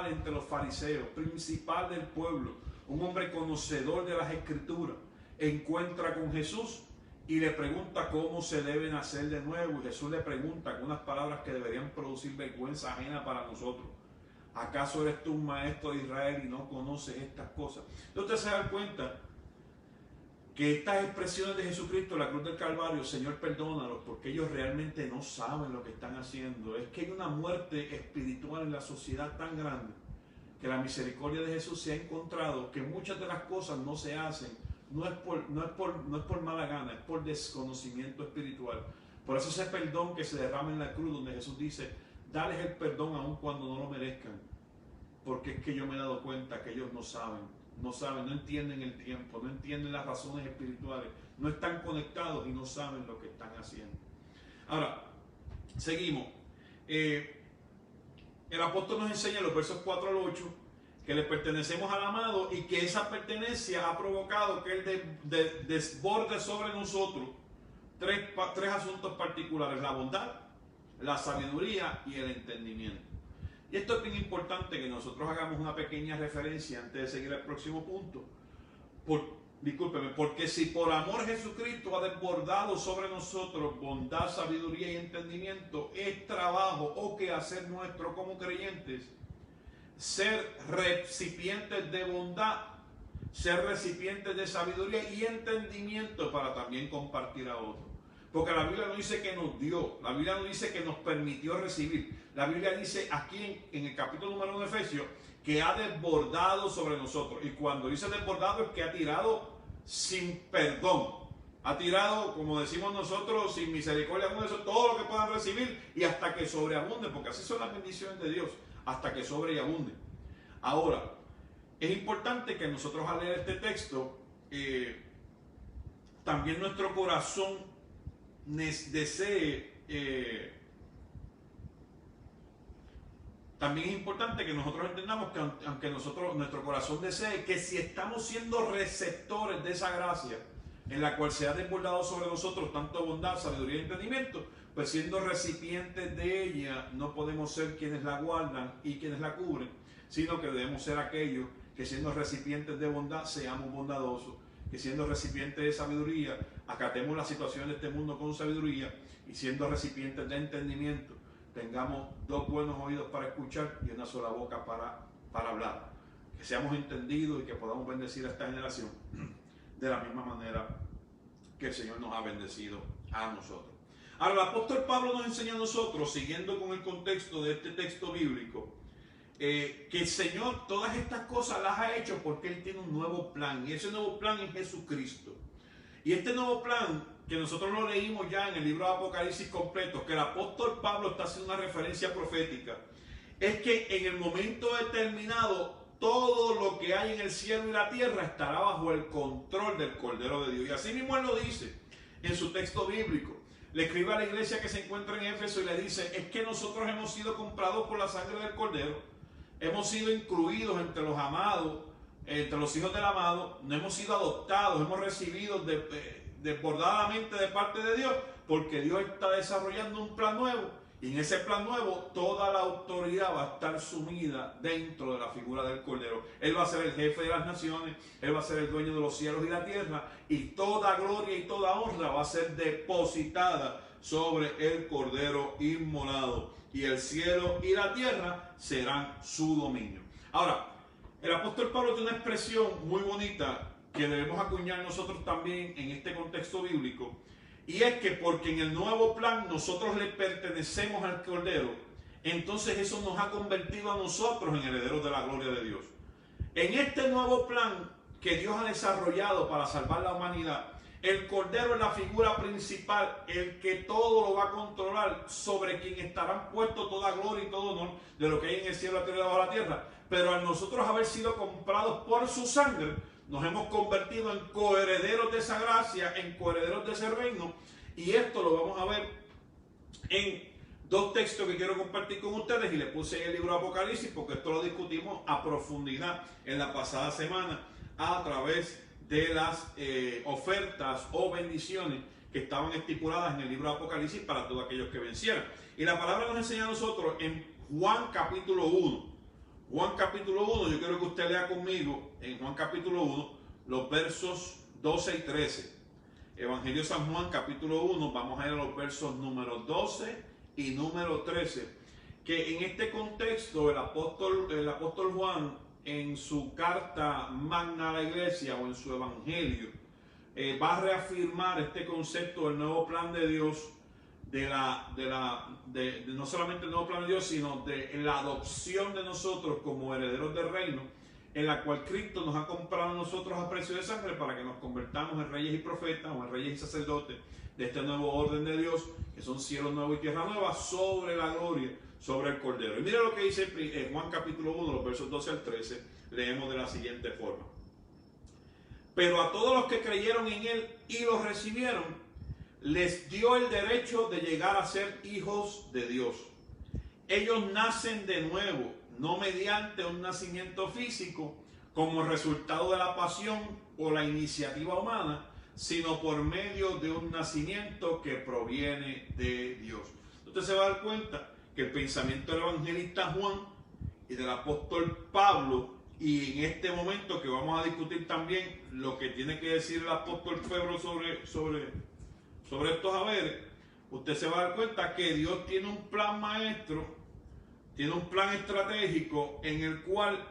entre los fariseos, principal del pueblo, un hombre conocedor de las Escrituras, encuentra con Jesús y le pregunta cómo se debe nacer de nuevo. Y Jesús le pregunta con unas palabras que deberían producir vergüenza ajena para nosotros. ¿Acaso eres tú un maestro de Israel y no conoces estas cosas? Entonces usted se da cuenta que estas expresiones de Jesucristo en la cruz del Calvario, Señor, perdónalos, porque ellos realmente no saben lo que están haciendo. Es que hay una muerte espiritual en la sociedad tan grande, que la misericordia de Jesús se ha encontrado que muchas de las cosas no se hacen, no es por mala gana, es por desconocimiento espiritual. Por eso ese perdón que se derrama en la cruz, donde Jesús dice, dales el perdón aun cuando no lo merezcan, porque es que yo me he dado cuenta que ellos no saben no saben, no entienden el tiempo, no entienden las razones espirituales, no están conectados y no saben lo que están haciendo. Ahora, seguimos. El apóstol nos enseña en los versos 4 al 8 que le pertenecemos al amado y que esa pertenencia ha provocado que él desborde sobre nosotros tres asuntos particulares: la bondad, la sabiduría y el entendimiento. Y esto es bien importante que nosotros hagamos una pequeña referencia antes de seguir al próximo punto. Porque si por amor a Jesucristo ha desbordado sobre nosotros bondad, sabiduría y entendimiento, es trabajo o quehacer nuestro como creyentes ser recipientes de bondad, ser recipientes de sabiduría y entendimiento para también compartir a otros. Porque la Biblia no dice que nos dio, la Biblia no dice que nos permitió recibir. La Biblia dice aquí en el capítulo número 1 de Efesios que ha desbordado sobre nosotros. Y cuando dice desbordado es que ha tirado sin perdón. Ha tirado, como decimos nosotros, sin misericordia, todo lo que puedan recibir y hasta que sobreabunde, porque así son las bendiciones de Dios, hasta que sobre y abunde. Ahora, es importante que nosotros al leer este texto, también nuestro corazón desee, también es importante que nosotros entendamos que aunque nuestro corazón desee que si estamos siendo receptores de esa gracia en la cual se ha desbordado sobre nosotros tanto bondad, sabiduría y entendimiento, pues siendo recipientes de ella no podemos ser quienes la guardan y quienes la cubren, sino que debemos ser aquellos que siendo recipientes de bondad seamos bondadosos, que siendo recipientes de sabiduría acatemos las situaciones de este mundo con sabiduría, y siendo recipientes de entendimiento tengamos dos buenos oídos para escuchar y una sola boca para hablar, que seamos entendidos y que podamos bendecir a esta generación de la misma manera que el Señor nos ha bendecido a nosotros. Ahora, el apóstol Pablo nos enseña a nosotros, siguiendo con el contexto de este texto bíblico, que el Señor todas estas cosas las ha hecho porque Él tiene un nuevo plan, y ese nuevo plan es Jesucristo. Y este nuevo plan, que nosotros lo leímos ya en el libro de Apocalipsis completo, que el apóstol Pablo está haciendo una referencia profética, es que en el momento determinado todo lo que hay en el cielo y la tierra estará bajo el control del Cordero de Dios. Y así mismo Él lo dice en su texto bíblico. Le escribe a la iglesia que se encuentra en Éfeso y le dice: es que nosotros hemos sido comprados por la sangre del Cordero, hemos sido incluidos entre los amados, entre los hijos del amado, no hemos sido adoptados, hemos recibido desbordadamente de parte de Dios, porque Dios está desarrollando un plan nuevo. Y en ese plan nuevo, toda la autoridad va a estar sumida dentro de la figura del Cordero. Él va a ser el jefe de las naciones, Él va a ser el dueño de los cielos y la tierra, y toda gloria y toda honra va a ser depositada sobre el Cordero inmolado. Y el cielo y la tierra serán su dominio. Ahora, el apóstol Pablo tiene una expresión muy bonita que debemos acuñar nosotros también en este contexto bíblico. Y es que porque en el nuevo plan nosotros le pertenecemos al Cordero, entonces eso nos ha convertido a nosotros en herederos de la gloria de Dios. En este nuevo plan que Dios ha desarrollado para salvar la humanidad, el Cordero es la figura principal, el que todo lo va a controlar, sobre quien estarán puestos toda gloria y todo honor de lo que hay en el cielo, la tierra y bajo la tierra. Pero al nosotros haber sido comprados por su sangre, nos hemos convertido en coherederos de esa gracia, en coherederos de ese reino. Y esto lo vamos a ver en dos textos que quiero compartir con ustedes. Y le puse en el libro de Apocalipsis porque esto lo discutimos a profundidad en la pasada semana a través de las ofertas o bendiciones que estaban estipuladas en el libro de Apocalipsis para todos aquellos que vencieran. Y la palabra nos enseña a nosotros en Juan capítulo 1. Juan capítulo 1, yo quiero que usted lea conmigo en Juan capítulo 1 los versos 12 y 13. Evangelio de San Juan capítulo 1, vamos a ir a los versos número 12 y número 13. Que en este contexto el apóstol Juan, en su carta magna a la iglesia o en su evangelio, va a reafirmar este concepto del nuevo plan de Dios, no solamente el nuevo plan de Dios, sino de la adopción de nosotros como herederos del reino, en la cual Cristo nos ha comprado a nosotros a precio de sangre para que nos convertamos en reyes y profetas o en reyes y sacerdotes de este nuevo orden de Dios, que son cielos nuevos y tierra nueva, sobre la gloria, sobre el Cordero. Y mira lo que dice Juan capítulo 1, los versos 12 al 13, leemos de la siguiente forma. Pero a todos los que creyeron en él y los recibieron, les dio el derecho de llegar a ser hijos de Dios. Ellos nacen de nuevo, no mediante un nacimiento físico, como resultado de la pasión o la iniciativa humana, sino por medio de un nacimiento que proviene de Dios. Usted se va a dar cuenta que el pensamiento del evangelista Juan y del apóstol Pablo, y en este momento que vamos a discutir también lo que tiene que decir el apóstol Pedro sobre estos haberes, usted se va a dar cuenta que Dios tiene un plan maestro, tiene un plan estratégico en el cual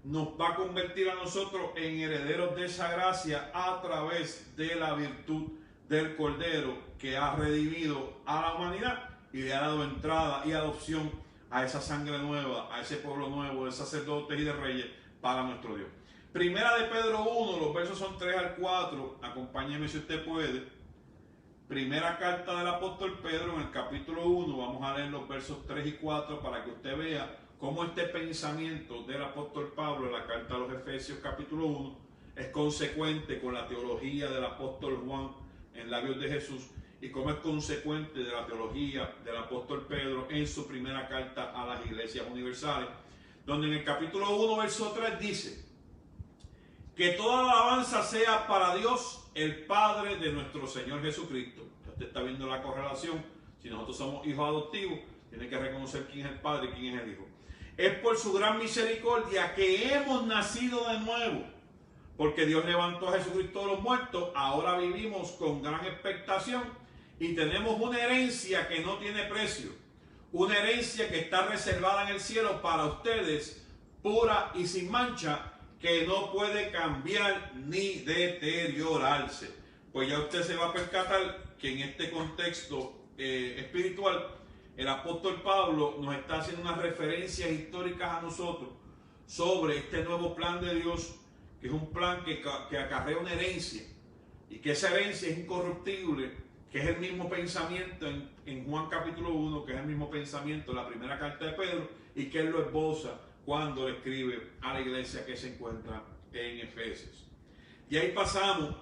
nos va a convertir a nosotros en herederos de esa gracia a través de la virtud del Cordero que ha redimido a la humanidad y le ha dado entrada y adopción a esa sangre nueva, a ese pueblo nuevo de sacerdotes y de reyes para nuestro Dios. Primera de Pedro 1, los versos son 3 al 4, acompáñeme si usted puede. Primera carta del apóstol Pedro en el capítulo 1, vamos a leer los versos 3 y 4 para que usted vea cómo este pensamiento del apóstol Pablo en la carta a los Efesios capítulo 1 es consecuente con la teología del apóstol Juan en labios de Jesús y cómo es consecuente de la teología del apóstol Pedro en su primera carta a las iglesias universales, donde en el capítulo 1, verso 3 dice que toda la alabanza sea para Dios, el Padre de nuestro Señor Jesucristo. Usted está viendo la correlación. Si nosotros somos hijos adoptivos, tiene que reconocer quién es el Padre y quién es el Hijo. Es por su gran misericordia que hemos nacido de nuevo, porque Dios levantó a Jesucristo de los muertos. Ahora vivimos con gran expectación y tenemos una herencia que no tiene precio, una herencia que está reservada en el cielo para ustedes, pura y sin mancha, que no puede cambiar ni deteriorarse. Pues ya usted se va a percatar que en este contexto espiritual, el apóstol Pablo nos está haciendo unas referencias históricas a nosotros sobre este nuevo plan de Dios, que es un plan que acarrea una herencia, y que esa herencia es incorruptible, que es el mismo pensamiento en Juan capítulo 1, que es el mismo pensamiento en la primera carta de Pedro, y que él lo esboza cuando le escribe a la iglesia que se encuentra en Efesios. Y ahí pasamos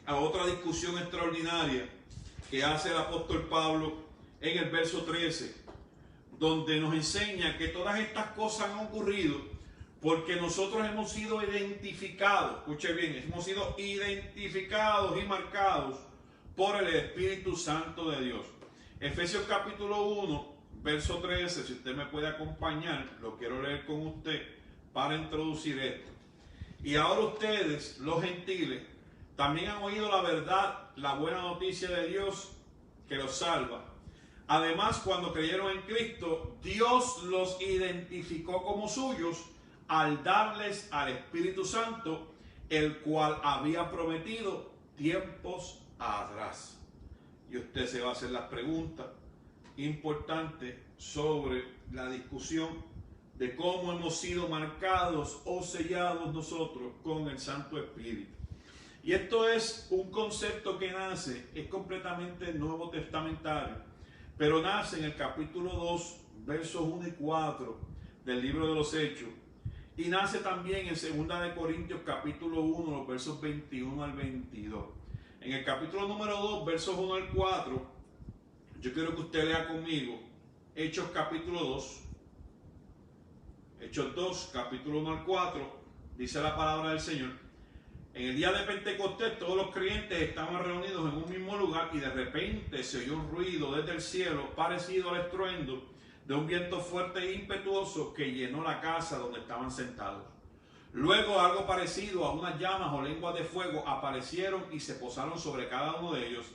a otra discusión extraordinaria que hace el apóstol Pablo en el verso 13, donde nos enseña que todas estas cosas han ocurrido porque nosotros hemos sido identificados, escuche bien, hemos sido identificados y marcados por el Espíritu Santo de Dios. Efesios capítulo 1, verso 13, si usted me puede acompañar, lo quiero leer con usted para introducir esto. Y ahora ustedes, los gentiles, también han oído la verdad, la buena noticia de Dios que los salva. Además, cuando creyeron en Cristo, Dios los identificó como suyos al darles al Espíritu Santo, el cual había prometido tiempos atrás. Y usted se va a hacer las preguntas importante sobre la discusión de cómo hemos sido marcados o sellados nosotros con el Santo Espíritu. Y esto es un concepto que nace, es completamente nuevo testamentario, pero nace en el capítulo 2, versos 1 y 4 del libro de los Hechos, y nace también en 2 de Corintios capítulo 1, los versos 21 al 22. En el capítulo número 2, versos 1 al 4, yo quiero que usted lea conmigo Hechos capítulo 2, Hechos 2, capítulo 1 al 4, dice la palabra del Señor. En el día de Pentecostés todos los creyentes estaban reunidos en un mismo lugar y de repente se oyó un ruido desde el cielo parecido al estruendo de un viento fuerte e impetuoso que llenó la casa donde estaban sentados. Luego algo parecido a unas llamas o lenguas de fuego aparecieron y se posaron sobre cada uno de ellos,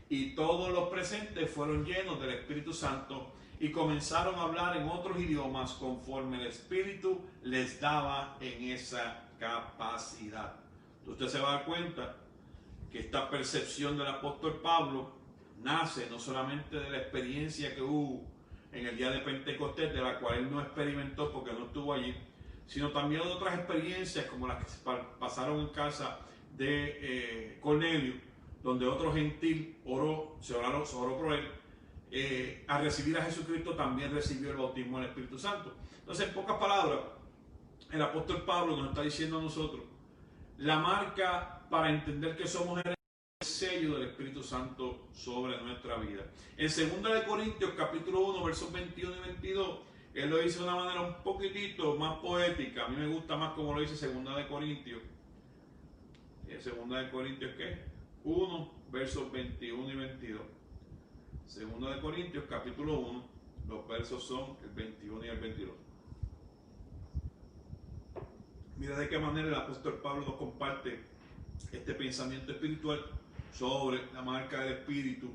y todos los presentes fueron llenos del Espíritu Santo y comenzaron a hablar en otros idiomas conforme el Espíritu les daba en esa capacidad. Usted se va a dar cuenta que esta percepción del apóstol Pablo nace no solamente de la experiencia que hubo en el día de Pentecostés, de la cual él no experimentó porque no estuvo allí, sino también de otras experiencias como las que pasaron en casa de Cornelio, donde otro gentil oró por él. Al recibir a Jesucristo también recibió el bautismo del Espíritu Santo. Entonces, en pocas palabras, el apóstol Pablo nos está diciendo a nosotros la marca para entender que somos el sello del Espíritu Santo sobre nuestra vida. En 2 de Corintios capítulo 1 versos 21 y 22, él lo dice de una manera un poquitito más poética. A mí me gusta más como lo dice 2 de Corintios. ¿Y en 2 de Corintios qué? 1 versos 21 y 22. 2 de Corintios capítulo 1, los versos son el 21 y el 22. Mira de qué manera el apóstol Pablo nos comparte este pensamiento espiritual sobre la marca del Espíritu,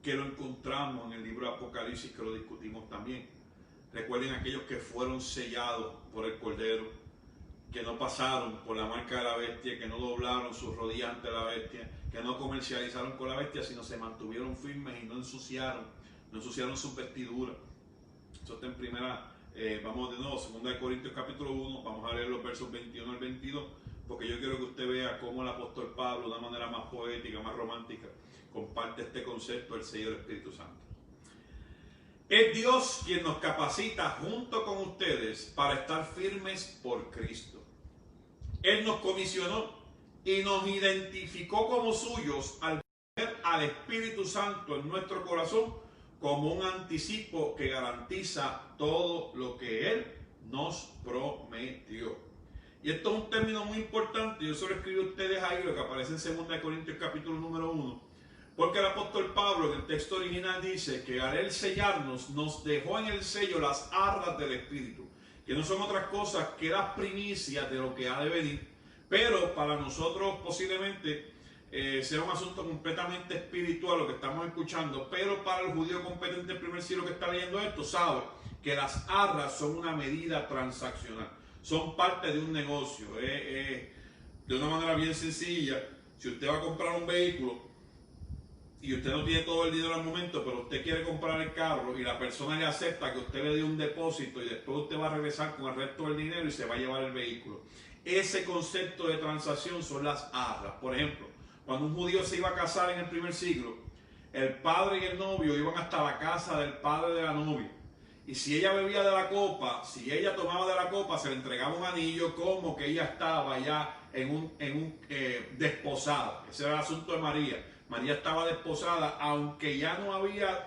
que lo encontramos en el libro de Apocalipsis, que lo discutimos también. Recuerden aquellos que fueron sellados por el Cordero, que no pasaron por la marca de la bestia, que no doblaron sus rodillas ante la bestia, que no comercializaron con la bestia, sino se mantuvieron firmes y no ensuciaron sus vestiduras. Eso está en primera, vamos de nuevo, 2 de Corintios capítulo 1, vamos a leer los versos 21 al 22, porque yo quiero que usted vea cómo el apóstol Pablo, de una manera más poética, más romántica, comparte este concepto del sello del Espíritu Santo. Es Dios quien nos capacita junto con ustedes para estar firmes por Cristo. Él nos comisionó y nos identificó como suyos al poner al Espíritu Santo en nuestro corazón como un anticipo que garantiza todo lo que Él nos prometió. Y esto es un término muy importante. Yo se lo escribo a ustedes ahí, lo que aparece en 2 de Corintios capítulo número 1. Porque el apóstol Pablo en el texto original dice que al él sellarnos, nos dejó en el sello las arras del Espíritu, que no son otras cosas que las primicias de lo que ha de venir, pero para nosotros posiblemente sea un asunto completamente espiritual lo que estamos escuchando, pero para el judío competente del primer siglo que está leyendo esto, sabe que las arras son una medida transaccional, son parte de un negocio. De una manera bien sencilla, si usted va a comprar un vehículo, y usted no tiene todo el dinero al momento, pero usted quiere comprar el carro y la persona le acepta que usted le dé un depósito y después usted va a regresar con el resto del dinero y se va a llevar el vehículo. Ese concepto de transacción son las arras. Por ejemplo, cuando un judío se iba a casar en el primer siglo, el padre y el novio iban hasta la casa del padre de la novia. Y si ella bebía de la copa, si ella tomaba de la copa, se le entregaba un anillo como que ella estaba ya desposada. Ese era el asunto de María. María estaba desposada, aunque ya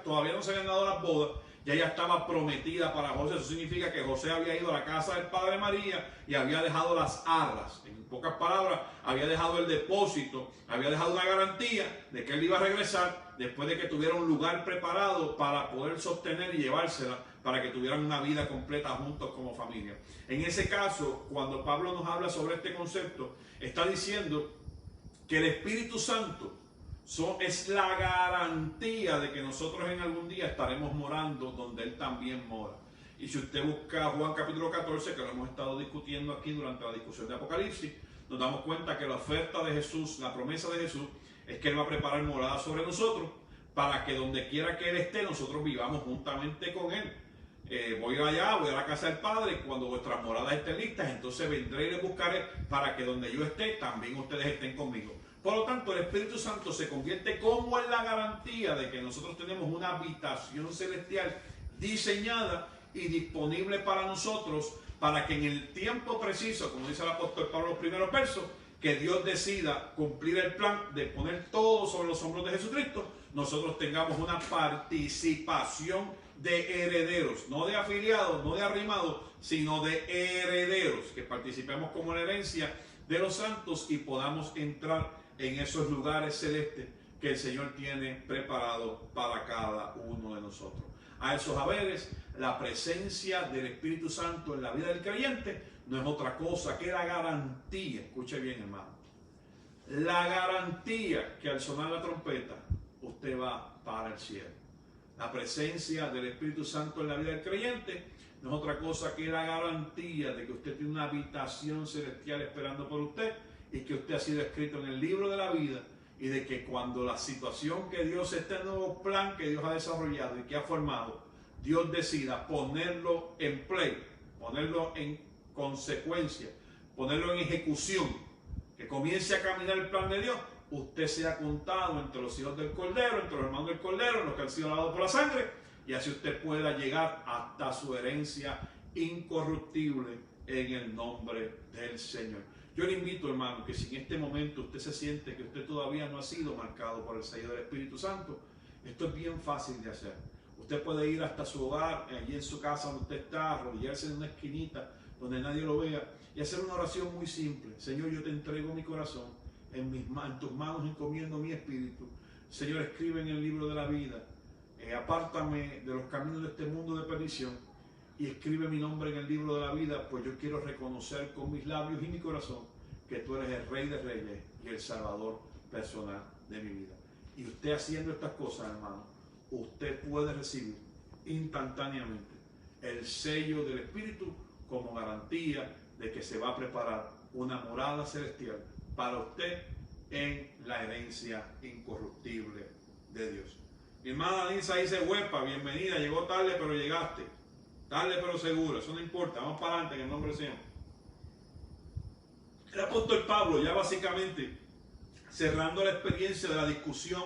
todavía no se habían dado las bodas, ya ella estaba prometida para José. Eso significa que José había ido a la casa del padre de María y había dejado las arras. En pocas palabras, había dejado el depósito, había dejado una garantía de que él iba a regresar después de que tuviera un lugar preparado para poder sostener y llevársela, para que tuvieran una vida completa juntos como familia. En ese caso, cuando Pablo nos habla sobre este concepto, está diciendo que el Espíritu Santo es la garantía de que nosotros en algún día estaremos morando donde Él también mora. Y si usted busca Juan capítulo 14, que lo hemos estado discutiendo aquí durante la discusión de Apocalipsis, nos damos cuenta que la oferta de Jesús, la promesa de Jesús, es que Él va a preparar morada sobre nosotros para que donde quiera que Él esté, nosotros vivamos juntamente con Él. Voy allá, voy a la casa del Padre, cuando vuestras moradas estén listas, entonces vendré y les buscaré para que donde yo esté, también ustedes estén conmigo. Por lo tanto, el Espíritu Santo se convierte como en la garantía de que nosotros tenemos una habitación celestial diseñada y disponible para nosotros, para que en el tiempo preciso, como dice el apóstol Pablo en los primeros versos, que Dios decida cumplir el plan de poner todo sobre los hombros de Jesucristo, nosotros tengamos una participación de herederos, no de afiliados, no de arrimados, sino de herederos, que participemos como la herencia de los santos y podamos entrar en esos lugares celestes que el Señor tiene preparado para cada uno de nosotros. A esos haberes, la presencia del Espíritu Santo en la vida del creyente no es otra cosa que la garantía, escuche bien hermano, la garantía que al sonar la trompeta usted va para el cielo. La presencia del Espíritu Santo en la vida del creyente no es otra cosa que la garantía de que usted tiene una habitación celestial esperando por usted y que usted ha sido escrito en el libro de la vida, y de que cuando la situación que Dios, este nuevo plan que Dios ha desarrollado y que ha formado, Dios decida ponerlo en play, ponerlo en consecuencia, ponerlo en ejecución, que comience a caminar el plan de Dios, usted sea contado entre los hijos del Cordero, entre los hermanos del Cordero, los que han sido lavados por la sangre, y así usted pueda llegar hasta su herencia incorruptible en el nombre del Señor. Yo le invito, hermano, que si en este momento usted se siente que usted todavía no ha sido marcado por el sello del Espíritu Santo, esto es bien fácil de hacer. Usted puede ir hasta su hogar, allí en su casa donde usted está, arrodillarse en una esquinita donde nadie lo vea y hacer una oración muy simple. Señor, yo te entrego mi corazón, en tus manos encomiendo mi espíritu. Señor, escribe en el libro de la vida, apártame de los caminos de este mundo de perdición y escribe mi nombre en el libro de la vida, pues yo quiero reconocer con mis labios y mi corazón que tú eres el Rey de Reyes y el Salvador personal de mi vida. Y usted haciendo estas cosas, hermano, usted puede recibir instantáneamente el sello del Espíritu como garantía de que se va a preparar una morada celestial para usted en la herencia incorruptible de Dios. Mi hermana Nilsa dice: huepa, bienvenida, llegó tarde pero llegaste, tarde pero seguro, eso no importa, vamos para adelante en el nombre del Señor. El apóstol Pablo, ya básicamente cerrando la experiencia de la discusión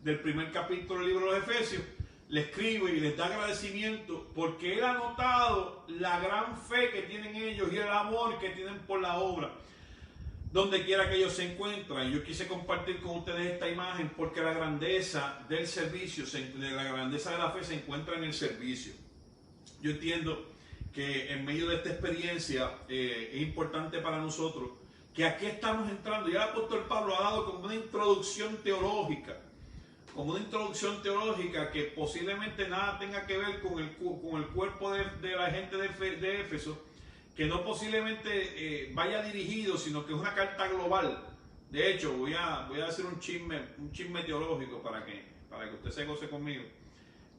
del primer capítulo del libro de los Efesios, le escribe y les da agradecimiento porque él ha notado la gran fe que tienen ellos y el amor que tienen por la obra donde quiera que ellos se encuentran. Yo quise compartir con ustedes esta imagen porque la grandeza del servicio, la grandeza de la fe se encuentra en el servicio. Yo entiendo que en medio de esta experiencia es importante para nosotros que aquí estamos entrando. Ya el apóstol Pablo ha dado como una introducción teológica, que posiblemente nada tenga que ver con el cuerpo de la gente de Éfeso, que no posiblemente vaya dirigido, sino que es una carta global. De hecho, voy a hacer un chisme teológico para que usted se goce conmigo.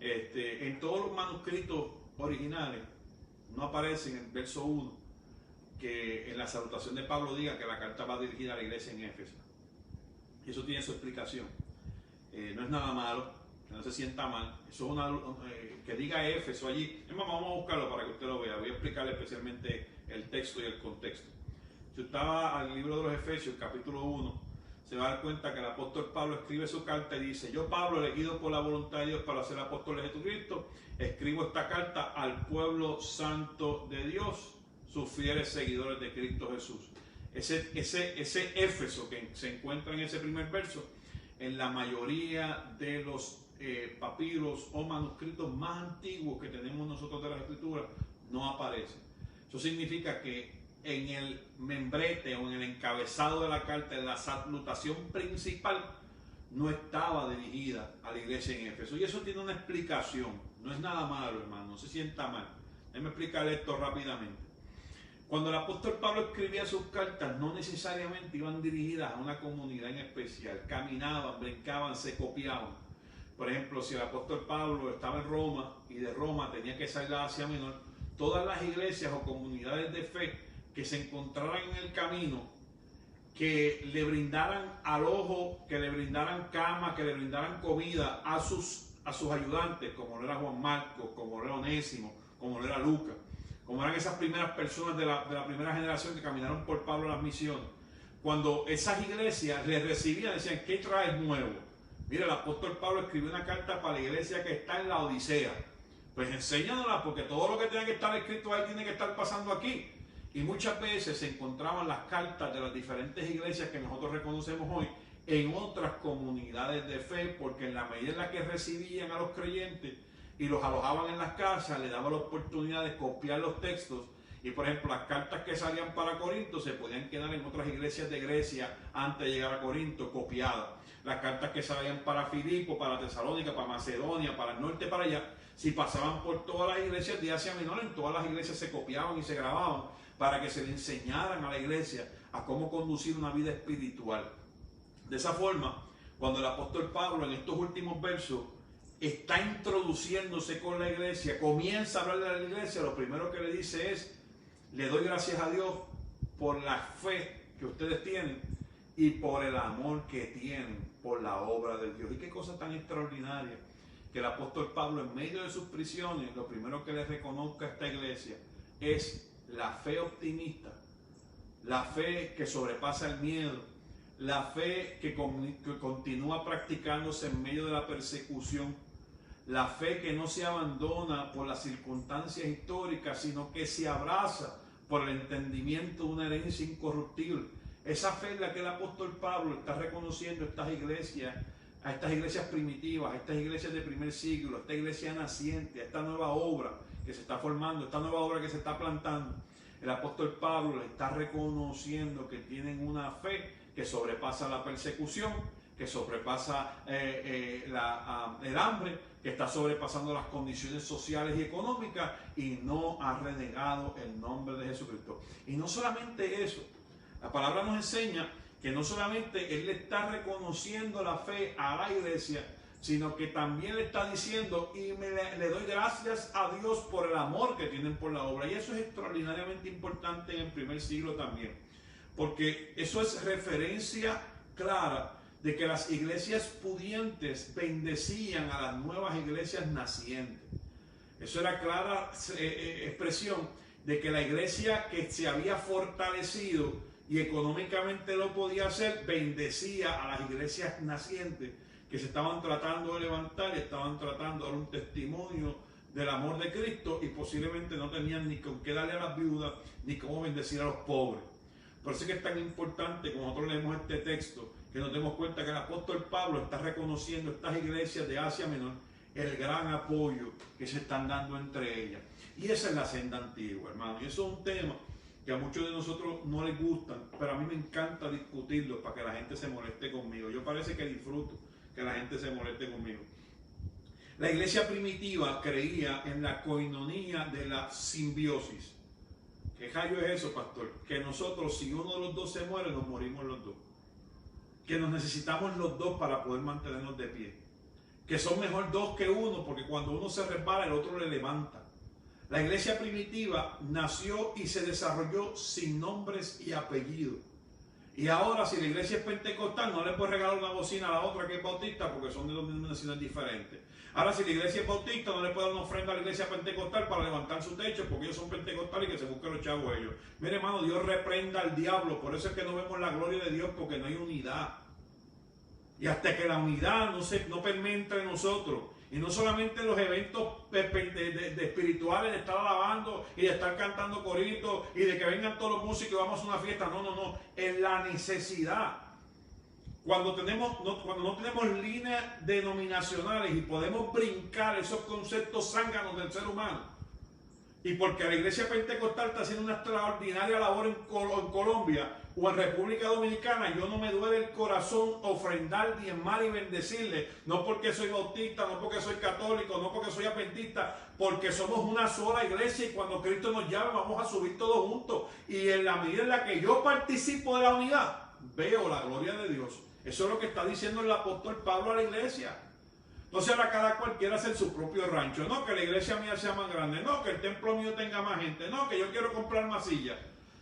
En todos los manuscritos originales no aparece en el verso 1 que en la salutación de Pablo diga que la carta va dirigida a la iglesia en Éfeso. Y eso tiene su explicación. No es nada malo, que no se sienta mal. Eso es que diga Éfeso allí. Es más, vamos a buscarlo para que usted lo vea. Voy a explicarle especialmente el texto y el contexto. Si usted va al libro de los Efesios, capítulo 1, se va a dar cuenta que el apóstol Pablo escribe su carta y dice: yo, Pablo, elegido por la voluntad de Dios para ser apóstol de Jesucristo, escribo esta carta al pueblo santo de Dios, sus fieles seguidores de Cristo Jesús. Ese Éfeso que se encuentra en ese primer verso, en la mayoría de los papiros o manuscritos más antiguos que tenemos nosotros de las Escrituras, no aparece. Eso significa que en el membrete o en el encabezado de la carta, en la salutación principal, no estaba dirigida a la iglesia en Éfeso. Y eso tiene una explicación. No es nada malo, hermano, no se sienta mal. Déjame explicarle esto rápidamente. Cuando el apóstol Pablo escribía sus cartas, no necesariamente iban dirigidas a una comunidad en especial. Caminaban, brincaban, se copiaban. Por ejemplo, si el apóstol Pablo estaba en Roma y de Roma tenía que salir a Asia Menor, todas las iglesias o comunidades de fe que se encontraran en el camino, que le brindaran alojo, que le brindaran cama, que le brindaran comida a sus ayudantes, como lo era Juan Marcos, como lo era Onésimo, como lo era Lucas, como eran esas primeras personas de la primera generación que caminaron por Pablo a las misiones. Cuando esas iglesias les recibían, decían: ¿qué traes nuevo? Mira, el apóstol Pablo escribió una carta para la iglesia que está en la Odisea. Pues enséñanosla, porque todo lo que tiene que estar escrito ahí tiene que estar pasando aquí. Y muchas veces se encontraban las cartas de las diferentes iglesias que nosotros reconocemos hoy en otras comunidades de fe, porque en la medida en la que recibían a los creyentes y los alojaban en las casas, le daban la oportunidad de copiar los textos. Y por ejemplo, las cartas que salían para Corinto se podían quedar en otras iglesias de Grecia antes de llegar a Corinto, copiadas. Las cartas que salían para Filipo, para Tesalónica, para Macedonia, para el norte, para allá, si pasaban por todas las iglesias de Asia Menor, en todas las iglesias se copiaban y se grababan para que se le enseñaran a la iglesia a cómo conducir una vida espiritual. De esa forma, cuando el apóstol Pablo en estos últimos versos está introduciéndose con la iglesia, comienza a hablar de la iglesia, lo primero que le dice es: le doy gracias a Dios por la fe que ustedes tienen y por el amor que tienen por la obra de Dios. Y qué cosa tan extraordinaria que el apóstol Pablo, en medio de sus prisiones, lo primero que le reconozca a esta iglesia es la fe optimista, la fe que sobrepasa el miedo, la fe que continúa practicándose en medio de la persecución, la fe que no se abandona por las circunstancias históricas, sino que se abraza por el entendimiento de una herencia incorruptible. Esa fe es la que el apóstol Pablo está reconociendo a estas iglesias primitivas, a estas iglesias de primer siglo, a esta iglesia naciente, a esta nueva obra que se está formando, esta nueva obra que se está plantando. El apóstol Pablo le está reconociendo que tienen una fe que sobrepasa la persecución, que sobrepasa el hambre, que está sobrepasando las condiciones sociales y económicas y no ha renegado el nombre de Jesucristo. Y no solamente eso, la palabra nos enseña que no solamente él le está reconociendo la fe a la iglesia, sino que también le está diciendo, y le doy gracias a Dios por el amor que tienen por la obra. Y eso es extraordinariamente importante en el primer siglo también, porque eso es referencia clara de que las iglesias pudientes bendecían a las nuevas iglesias nacientes. Eso era clara expresión de que la iglesia que se había fortalecido y económicamente lo podía hacer, bendecía a las iglesias nacientes que se estaban tratando de levantar y estaban tratando de dar un testimonio del amor de Cristo y posiblemente no tenían ni con qué darle a las viudas ni cómo bendecir a los pobres. Por eso es que es tan importante, cuando nosotros leemos este texto, que nos demos cuenta que el apóstol Pablo está reconociendo a estas iglesias de Asia Menor el gran apoyo que se están dando entre ellas. Y esa es la senda antigua, hermano. Y eso es un tema que a muchos de nosotros no les gustan, pero a mí me encanta discutirlo para que la gente se moleste conmigo. Yo parece que disfruto que la gente se moleste conmigo. La iglesia primitiva creía en la coinonía de la simbiosis. ¿Qué rayo es eso, pastor? Que nosotros, si uno de los dos se muere, nos morimos los dos. Que nos necesitamos los dos para poder mantenernos de pie. Que son mejor dos que uno, porque cuando uno se resbala, el otro le levanta. La iglesia primitiva nació y se desarrolló sin nombres y apellidos. Y ahora, si la iglesia es pentecostal, no le puede regalar una bocina a la otra que es bautista, porque son de denominaciones diferentes. Ahora, si la iglesia es bautista, no le puede dar una ofrenda a la iglesia pentecostal para levantar su techo, porque ellos son pentecostales y que se busquen los chavos ellos. Mire, hermano, Dios reprenda al diablo. Por eso es que no vemos la gloria de Dios, porque no hay unidad. Y hasta que la unidad no permee entre nosotros, y no solamente los eventos de espirituales, de estar alabando y de estar cantando coritos y de que vengan todos los músicos y vamos a una fiesta, no, en la necesidad. Cuando no tenemos líneas denominacionales y podemos brincar esos conceptos zánganos del ser humano, y porque la iglesia pentecostal está haciendo una extraordinaria labor en Colombia o en República Dominicana, yo no me duele el corazón ofrendar, diezmar y bendecirle, no porque soy bautista, no porque soy católico, no porque soy adventista, porque somos una sola iglesia y cuando Cristo nos llame vamos a subir todos juntos, y en la medida en la que yo participo de la unidad, veo la gloria de Dios. Eso es lo que está diciendo el apóstol Pablo a la iglesia. Entonces ahora cada cual quiere hacer su propio rancho. No, que la iglesia mía sea más grande. No, que el templo mío tenga más gente. No, que yo quiero comprar más sillas.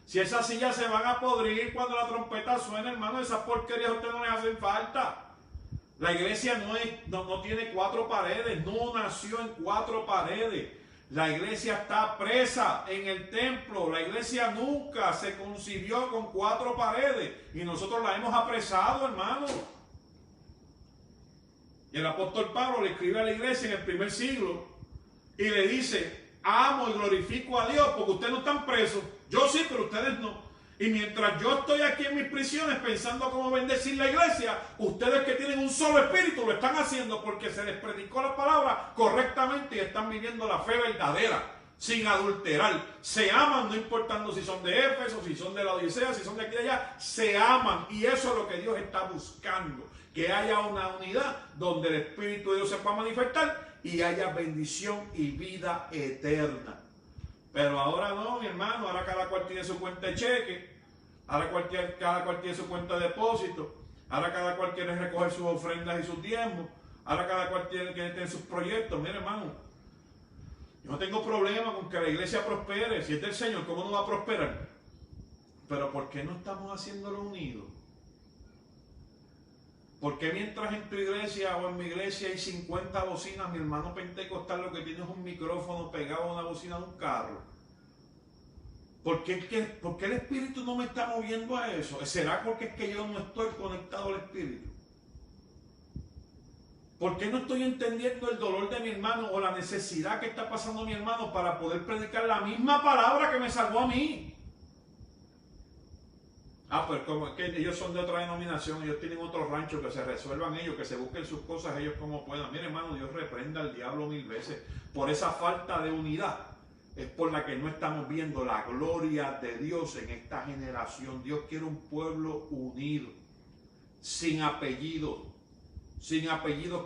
Si esas sillas se van a podrir cuando la trompeta suene, hermano, esas porquerías a ustedes no les hacen falta. La iglesia no tiene cuatro paredes. No nació en cuatro paredes. La iglesia está presa en el templo. La iglesia nunca se concibió con cuatro paredes. Y nosotros la hemos apresado, hermano. Y el apóstol Pablo le escribe a la iglesia en el primer siglo y le dice, amo y glorifico a Dios porque ustedes no están presos. Yo sí, pero ustedes no. Y mientras yo estoy aquí en mis prisiones pensando cómo bendecir la iglesia, ustedes que tienen un solo espíritu lo están haciendo porque se les predicó la palabra correctamente y están viviendo la fe verdadera, sin adulterar. Se aman, no importando si son de Éfeso, si son de la Odisea, si son de aquí y allá, se aman. Y eso es lo que Dios está buscando. Que haya una unidad donde el Espíritu de Dios se pueda manifestar y haya bendición y vida eterna. Pero ahora no, mi hermano, ahora cada cual tiene su cuenta de cheque, ahora cada cual tiene su cuenta de depósito, ahora cada cual quiere recoger sus ofrendas y sus diezmos, ahora cada cual quiere tener sus proyectos. Mire, hermano, yo no tengo problema con que la iglesia prospere. Si es del Señor, ¿cómo no va a prosperar? Pero ¿por qué no estamos haciéndolo unidos? ¿Por qué mientras en tu iglesia o en mi iglesia hay 50 bocinas, mi hermano pentecostal lo que tiene es un micrófono pegado a una bocina de un carro? ¿Por qué el Espíritu no me está moviendo a eso? ¿Será porque es que yo no estoy conectado al Espíritu? ¿Por qué no estoy entendiendo el dolor de mi hermano o la necesidad que está pasando mi hermano para poder predicar la misma palabra que me salvó a mí? Pues como es que ellos son de otra denominación, ellos tienen otro rancho, que se resuelvan ellos, que se busquen sus cosas ellos como puedan. Mire, hermano, Dios reprenda al diablo 1000 veces por esa falta de unidad. Es por la que no estamos viendo la gloria de Dios en esta generación. Dios quiere un pueblo unido, sin apellidos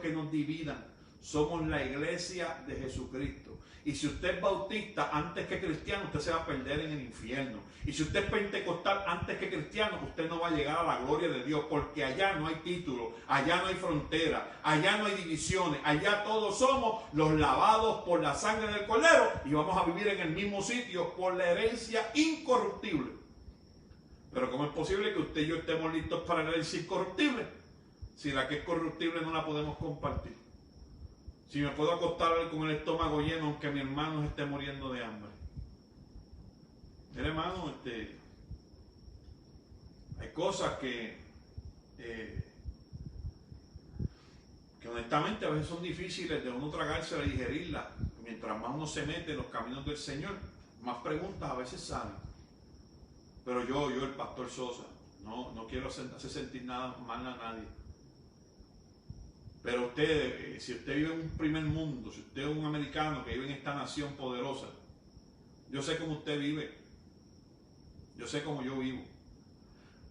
que nos dividan. Somos la iglesia de Jesucristo. Y si usted es bautista antes que cristiano, usted se va a perder en el infierno. Y si usted es pentecostal antes que cristiano, usted no va a llegar a la gloria de Dios, porque allá no hay título, allá no hay frontera, allá no hay divisiones, allá todos somos los lavados por la sangre del Cordero y vamos a vivir en el mismo sitio por la herencia incorruptible. Pero ¿cómo es posible que usted y yo estemos listos para la herencia incorruptible si la que es corruptible no la podemos compartir? Si me puedo acostar con el estómago lleno aunque mi hermano esté muriendo de hambre. Mira, hermano, hay cosas que honestamente a veces son difíciles de uno tragarse y digerirlas. Mientras más uno se mete en los caminos del Señor, más preguntas a veces salen. Pero yo el pastor Sosa, no quiero hacer sentir nada mal a nadie. Pero usted, si usted vive en un primer mundo, si usted es un americano que vive en esta nación poderosa, yo sé cómo usted vive, yo sé cómo yo vivo,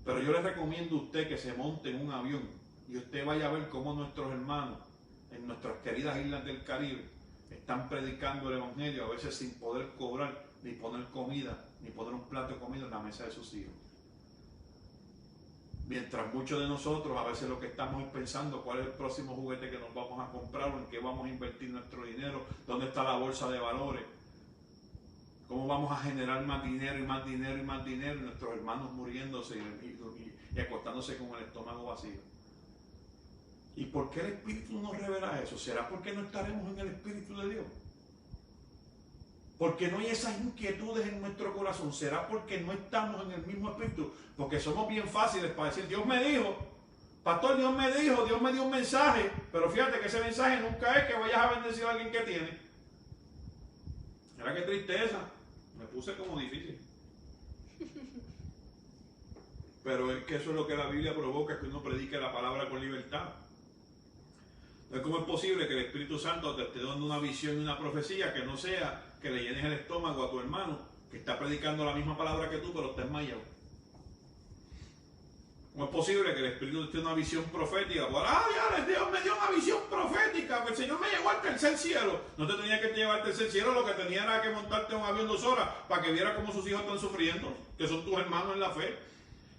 pero yo le recomiendo a usted que se monte en un avión y usted vaya a ver cómo nuestros hermanos en nuestras queridas islas del Caribe están predicando el evangelio, a veces sin poder cobrar, ni poner comida, ni poner un plato de comida en la mesa de sus hijos. Mientras muchos de nosotros a veces lo que estamos es pensando cuál es el próximo juguete que nos vamos a comprar o en qué vamos a invertir nuestro dinero, dónde está la bolsa de valores, cómo vamos a generar más dinero y más dinero y más dinero, y nuestros hermanos muriéndose y acostándose con el estómago vacío. ¿Y por qué el Espíritu nos revela eso? ¿Será porque no estaremos en el Espíritu de Dios? Porque no hay esas inquietudes en nuestro corazón. ¿Será porque no estamos en el mismo espíritu? Porque somos bien fáciles para decir, Dios me dijo, pastor, Dios me dijo, Dios me dio un mensaje, pero fíjate que ese mensaje nunca es que vayas a bendecir a alguien que tiene. Mira qué tristeza, me puse como difícil. Pero es que eso es lo que la Biblia provoca, que uno predique la palabra con libertad. Entonces, ¿cómo es posible que el Espíritu Santo te esté dando una visión y una profecía que no sea que le llenes el estómago a tu hermano que está predicando la misma palabra que tú, pero está desmayado? ¿Cómo es posible que el Espíritu te dé una visión profética? Dios me dio una visión profética, que el Señor me llevó al tercer cielo. No te tenía que llevar al tercer cielo, lo que tenía era que montarte en un avión 2 horas para que viera cómo sus hijos están sufriendo, que son tus hermanos en la fe,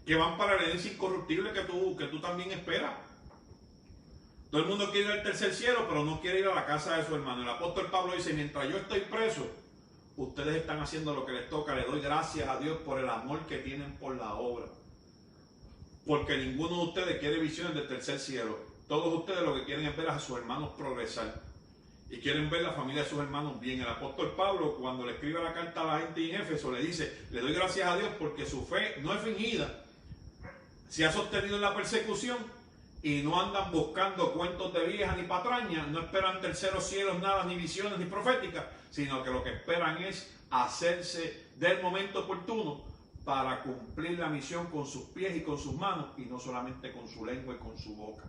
que van para la herencia incorruptible que tú también esperas. Todo el mundo quiere ir al tercer cielo, pero no quiere ir a la casa de su hermano. El apóstol Pablo dice, mientras yo estoy preso, ustedes están haciendo lo que les toca. Le doy gracias a Dios por el amor que tienen por la obra. Porque ninguno de ustedes quiere visiones del tercer cielo. Todos ustedes lo que quieren es ver a sus hermanos progresar. Y quieren ver la familia de sus hermanos bien. El apóstol Pablo, cuando le escribe la carta a la gente en Éfeso, le dice, le doy gracias a Dios porque su fe no es fingida. Se ha sostenido en la persecución. Y no andan buscando cuentos de viejas ni patrañas, no esperan terceros cielos, nada, ni visiones, ni proféticas, sino que lo que esperan es hacerse del momento oportuno para cumplir la misión con sus pies y con sus manos, y no solamente con su lengua y con su boca.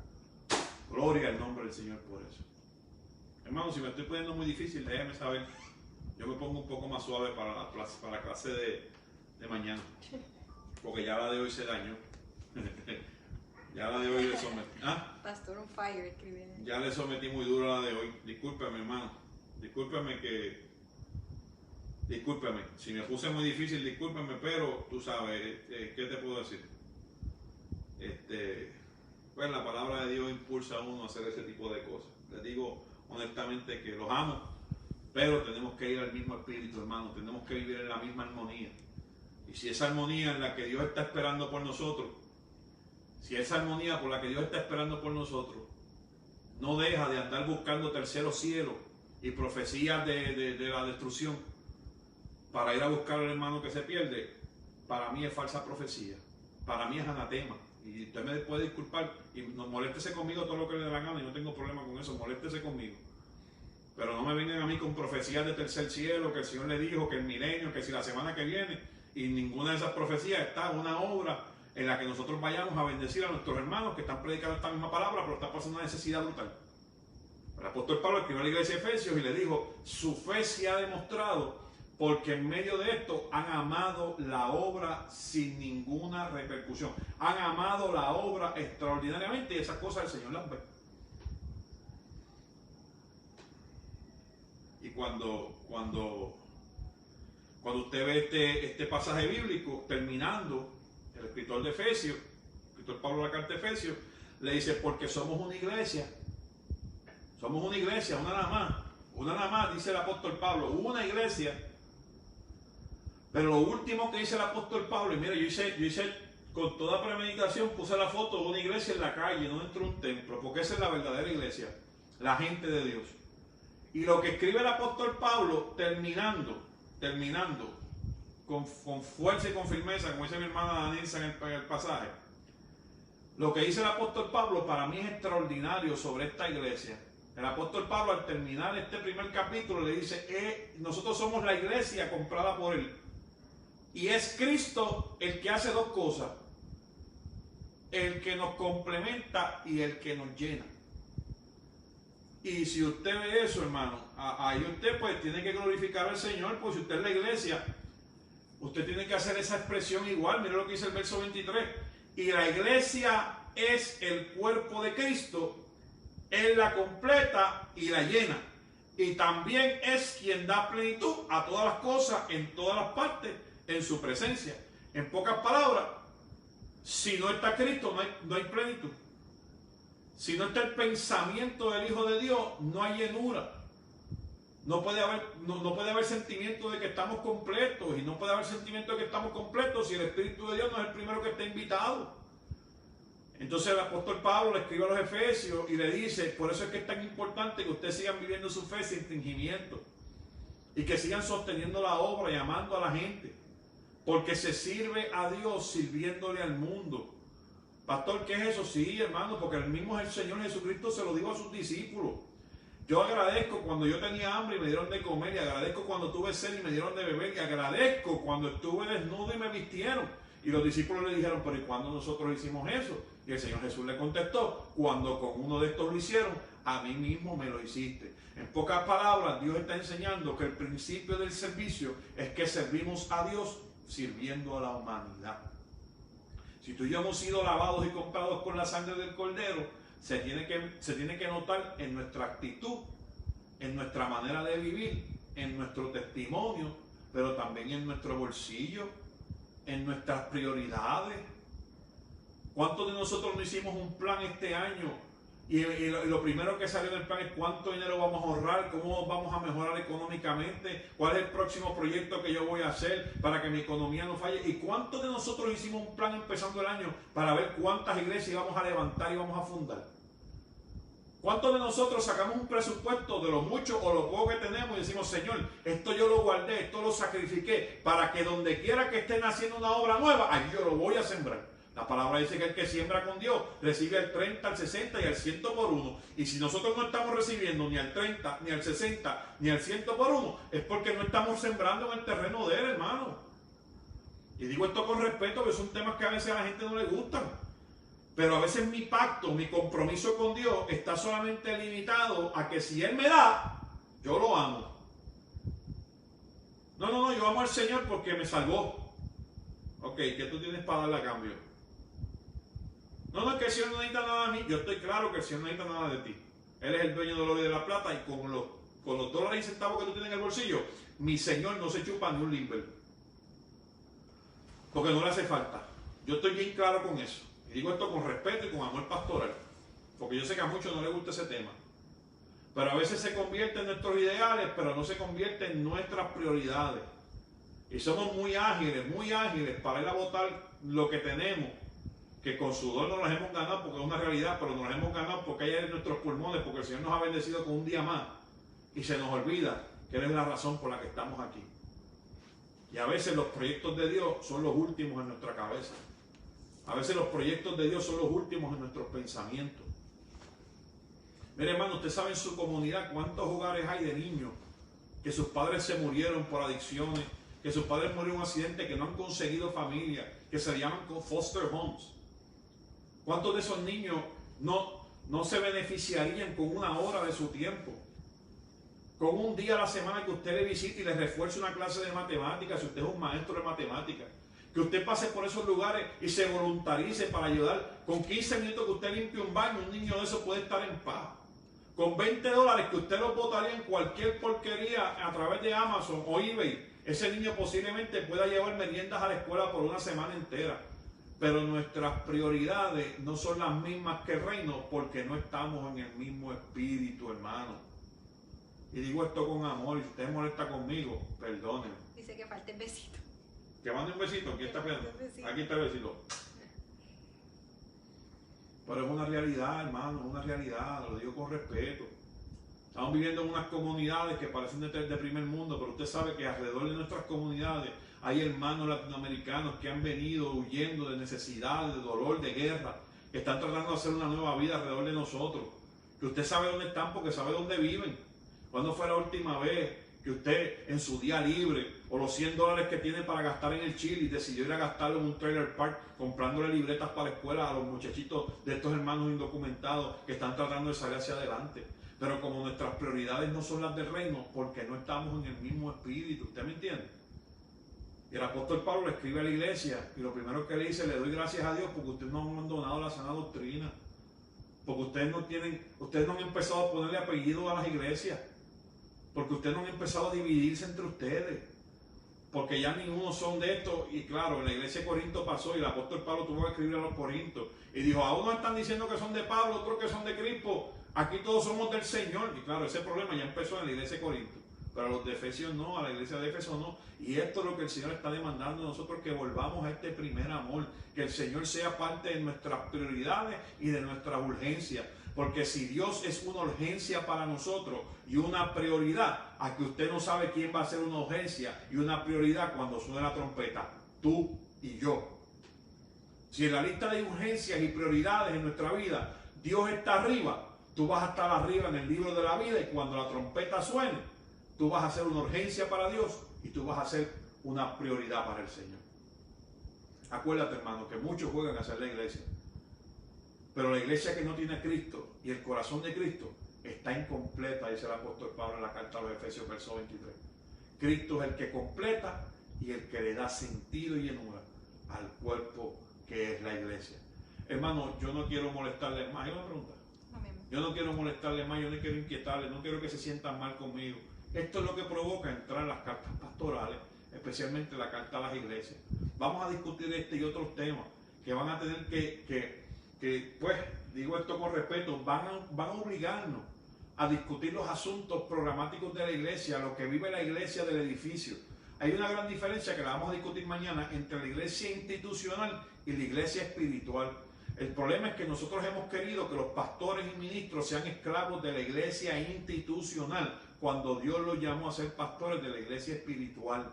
Gloria al nombre del Señor por eso. Hermano, si me estoy poniendo muy difícil, déjame saber. Yo me pongo un poco más suave para la clase de mañana, porque ya la de hoy se dañó. Ya la de hoy le sometí. Pastor on fire, escribe. Ya le sometí muy duro a la de hoy. Discúlpeme, hermano. Discúlpeme. Si me puse muy difícil, discúlpeme, pero tú sabes, ¿qué te puedo decir? Pues la palabra de Dios impulsa a uno a hacer ese tipo de cosas. Les digo honestamente que los amo, pero tenemos que ir al mismo espíritu, hermano. Tenemos que vivir en la misma armonía. Y si esa armonía en la que Dios está esperando por nosotros, si esa armonía por la que Dios está esperando por nosotros no deja de andar buscando terceros cielos y profecías de la destrucción para ir a buscar al hermano que se pierde, para mí es falsa profecía, para mí es anatema. Y usted me puede disculpar y moléstese conmigo todo lo que le dé la gana, y no tengo problema con eso, moléstese conmigo. Pero no me vengan a mí con profecías de tercer cielo, que el Señor le dijo, que el milenio, que si la semana que viene, y ninguna de esas profecías está una obra en la que nosotros vayamos a bendecir a nuestros hermanos que están predicando esta misma palabra, pero está pasando una necesidad brutal. El apóstol Pablo escribió a la iglesia de Efesios y le dijo, su fe se ha demostrado porque en medio de esto han amado la obra sin ninguna repercusión. Han amado la obra extraordinariamente y esas cosas el Señor las ve. Y cuando usted ve este pasaje bíblico terminando, el escritor de Efesios, el escritor Pablo de la carta de Efesios, le dice, porque somos una iglesia, una nada más, dice el apóstol Pablo, una iglesia. Pero lo último que dice el apóstol Pablo, y mira, yo hice con toda premeditación, puse la foto de una iglesia en la calle, no dentro de un templo, porque esa es la verdadera iglesia, la gente de Dios. Y lo que escribe el apóstol Pablo, terminando, con fuerza y con firmeza, como dice mi hermana Danilza en el pasaje, lo que dice el apóstol Pablo para mí es extraordinario sobre esta iglesia. El apóstol Pablo al terminar este primer capítulo le dice, nosotros somos la iglesia comprada por él. Y es Cristo el que hace dos cosas, el que nos complementa y el que nos llena. Y si usted ve eso, hermano, ahí usted pues tiene que glorificar al Señor, pues si usted es la iglesia, usted tiene que hacer esa expresión igual. Mira lo que dice el verso 23. Y la iglesia es el cuerpo de Cristo, Él la completa y la llena. Y también es quien da plenitud a todas las cosas, en todas las partes, en su presencia. En pocas palabras, si no está Cristo, no hay plenitud. Si no está el pensamiento del Hijo de Dios, no hay llenura. No puede haber sentimiento de que estamos completos. Y no puede haber sentimiento de que estamos completos si el Espíritu de Dios no es el primero que está invitado. Entonces el apóstol Pablo le escribe a los Efesios y le dice, por eso es que es tan importante que ustedes sigan viviendo su fe sin fingimiento. Y que sigan sosteniendo la obra y amando a la gente. Porque se sirve a Dios sirviéndole al mundo. Pastor, ¿qué es eso? Sí, hermano, porque el mismo Señor Jesucristo se lo dijo a sus discípulos. Yo agradezco cuando yo tenía hambre y me dieron de comer, y agradezco cuando tuve sed y me dieron de beber, y agradezco cuando estuve desnudo y me vistieron. Y los discípulos le dijeron, pero ¿y cuándo nosotros hicimos eso? Y el Señor Jesús le contestó, cuando con uno de estos lo hicieron, a mí mismo me lo hiciste. En pocas palabras, Dios está enseñando que el principio del servicio es que servimos a Dios sirviendo a la humanidad. Si tú y yo hemos sido lavados y comprados con la sangre del Cordero, se tiene que notar en nuestra actitud, en nuestra manera de vivir, en nuestro testimonio, pero también en nuestro bolsillo, en nuestras prioridades. ¿Cuántos de nosotros no hicimos un plan este año? Y lo primero que salió del plan es cuánto dinero vamos a ahorrar, cómo vamos a mejorar económicamente, cuál es el próximo proyecto que yo voy a hacer para que mi economía no falle. ¿Y cuántos de nosotros hicimos un plan empezando el año para ver cuántas iglesias íbamos a levantar y vamos a fundar? ¿Cuántos de nosotros sacamos un presupuesto de lo mucho o lo poco que tenemos y decimos, Señor, esto yo lo guardé, esto lo sacrifiqué, para que donde quiera que estén haciendo una obra nueva, allí yo lo voy a sembrar? La palabra dice que el que siembra con Dios recibe el 30, al 60 y al 100 por uno. Y si nosotros no estamos recibiendo ni al 30, ni al 60, ni al 100 por uno, es porque no estamos sembrando en el terreno de Él, hermano. Y digo esto con respeto, que son temas que a veces a la gente no le gustan. Pero a veces mi pacto, mi compromiso con Dios está solamente limitado a que si Él me da, yo lo amo. No, yo amo al Señor porque me salvó. Ok, ¿qué tú tienes para darle a cambio? No, es que el Señor no necesita nada de mí. Yo estoy claro que el Señor no necesita nada de ti. Él es el dueño del oro y de la plata, y con los dólares y centavos que tú tienes en el bolsillo, mi Señor no se chupa ni un limber. Porque no le hace falta. Yo estoy bien claro con eso. Y digo esto con respeto y con amor pastoral. Porque yo sé que a muchos no les gusta ese tema. Pero a veces se convierte en nuestros ideales, pero no se convierte en nuestras prioridades. Y somos muy ágiles para ir a botar lo que tenemos, que con sudor no las hemos ganado porque es una realidad, pero nos las hemos ganado porque hay en nuestros pulmones, porque el Señor nos ha bendecido con un día más. Y se nos olvida que Él es la razón por la que estamos aquí. Y a veces los proyectos de Dios son los últimos en nuestra cabeza. A veces los proyectos de Dios son los últimos en nuestros pensamientos. Mire, hermano, usted sabe en su comunidad cuántos hogares hay de niños que sus padres se murieron por adicciones, que sus padres murieron en un accidente, que no han conseguido familia, que se llaman foster homes. ¿Cuántos de esos niños no se beneficiarían con una hora de su tiempo? Con un día a la semana que usted le visite y le refuerce una clase de matemáticas, si usted es un maestro de matemáticas, que usted pase por esos lugares y se voluntarice para ayudar. Con 15 minutos que usted limpie un baño, un niño de eso puede estar en paz. Con $20 que usted lo botaría en cualquier porquería a través de Amazon o eBay, ese niño posiblemente pueda llevar meriendas a la escuela por una semana entera. Pero nuestras prioridades no son las mismas que el reino, porque no estamos en el mismo espíritu, hermano. Y digo esto con amor, y si usted molesta conmigo, perdónenme. Dice que falta el besito. Que mande un besito, aquí está esperando. Aquí está el besito. Pero es una realidad, hermano, es una realidad, lo digo con respeto. Estamos viviendo en unas comunidades que parecen de primer mundo, pero usted sabe que alrededor de nuestras comunidades hay hermanos latinoamericanos que han venido huyendo de necesidad, de dolor, de guerra, que están tratando de hacer una nueva vida alrededor de nosotros. Que usted sabe dónde están porque sabe dónde viven. ¿Cuándo fue la última vez que usted en su día libre o los $100 que tiene para gastar en el Chili decidió ir a gastarlo en un trailer park comprándole libretas para la escuela a los muchachitos de estos hermanos indocumentados que están tratando de salir hacia adelante? Pero como nuestras prioridades no son las del reino, porque no estamos en el mismo espíritu, ¿usted me entiende? Y el apóstol Pablo le escribe a la iglesia y lo primero que le dice, le doy gracias a Dios porque ustedes no han abandonado la sana doctrina, porque ustedes no han empezado a ponerle apellido a las iglesias, porque ustedes no han empezado a dividirse entre ustedes, porque ya ninguno son de esto. Y claro, en la iglesia de Corinto pasó y el apóstol Pablo tuvo que escribir a los Corintos y dijo, a unos están diciendo que son de Pablo, otros que son de Cristo, aquí todos somos del Señor. Y claro, ese problema ya empezó en la iglesia de Corinto, pero a los de Efesios no, a la iglesia de Éfeso no. Y esto es lo que el Señor está demandando de nosotros, que volvamos a este primer amor, que el Señor sea parte de nuestras prioridades y de nuestras urgencias. Porque si Dios es una urgencia para nosotros y una prioridad, aquí usted no sabe quién va a ser una urgencia y una prioridad cuando suene la trompeta, tú y yo. Si en la lista de urgencias y prioridades en nuestra vida Dios está arriba, tú vas a estar arriba en el libro de la vida, y cuando la trompeta suene, tú vas a ser una urgencia para Dios y tú vas a ser una prioridad para el Señor. Acuérdate, hermano, que muchos juegan a ser la iglesia, pero la iglesia que no tiene a Cristo y el corazón de Cristo está incompleta, dice el apóstol Pablo en la carta a los Efesios, verso 23. Cristo es el que completa y el que le da sentido y llenura al cuerpo que es la iglesia. Hermano, yo no quiero molestarles más. ¿Hay una pregunta? Yo no quiero molestarles más, yo no quiero inquietarles, no quiero que se sientan mal conmigo. Esto es lo que provoca entrar en las cartas pastorales, especialmente la carta a las iglesias. Vamos a discutir este y otros temas que van a tener que pues, digo esto con respeto, van a obligarnos a discutir los asuntos programáticos de la iglesia, lo que vive la iglesia del edificio. Hay una gran diferencia que la vamos a discutir mañana entre la iglesia institucional y la iglesia espiritual. El problema es que nosotros hemos querido que los pastores y ministros sean esclavos de la iglesia institucional, cuando Dios los llamó a ser pastores de la iglesia espiritual.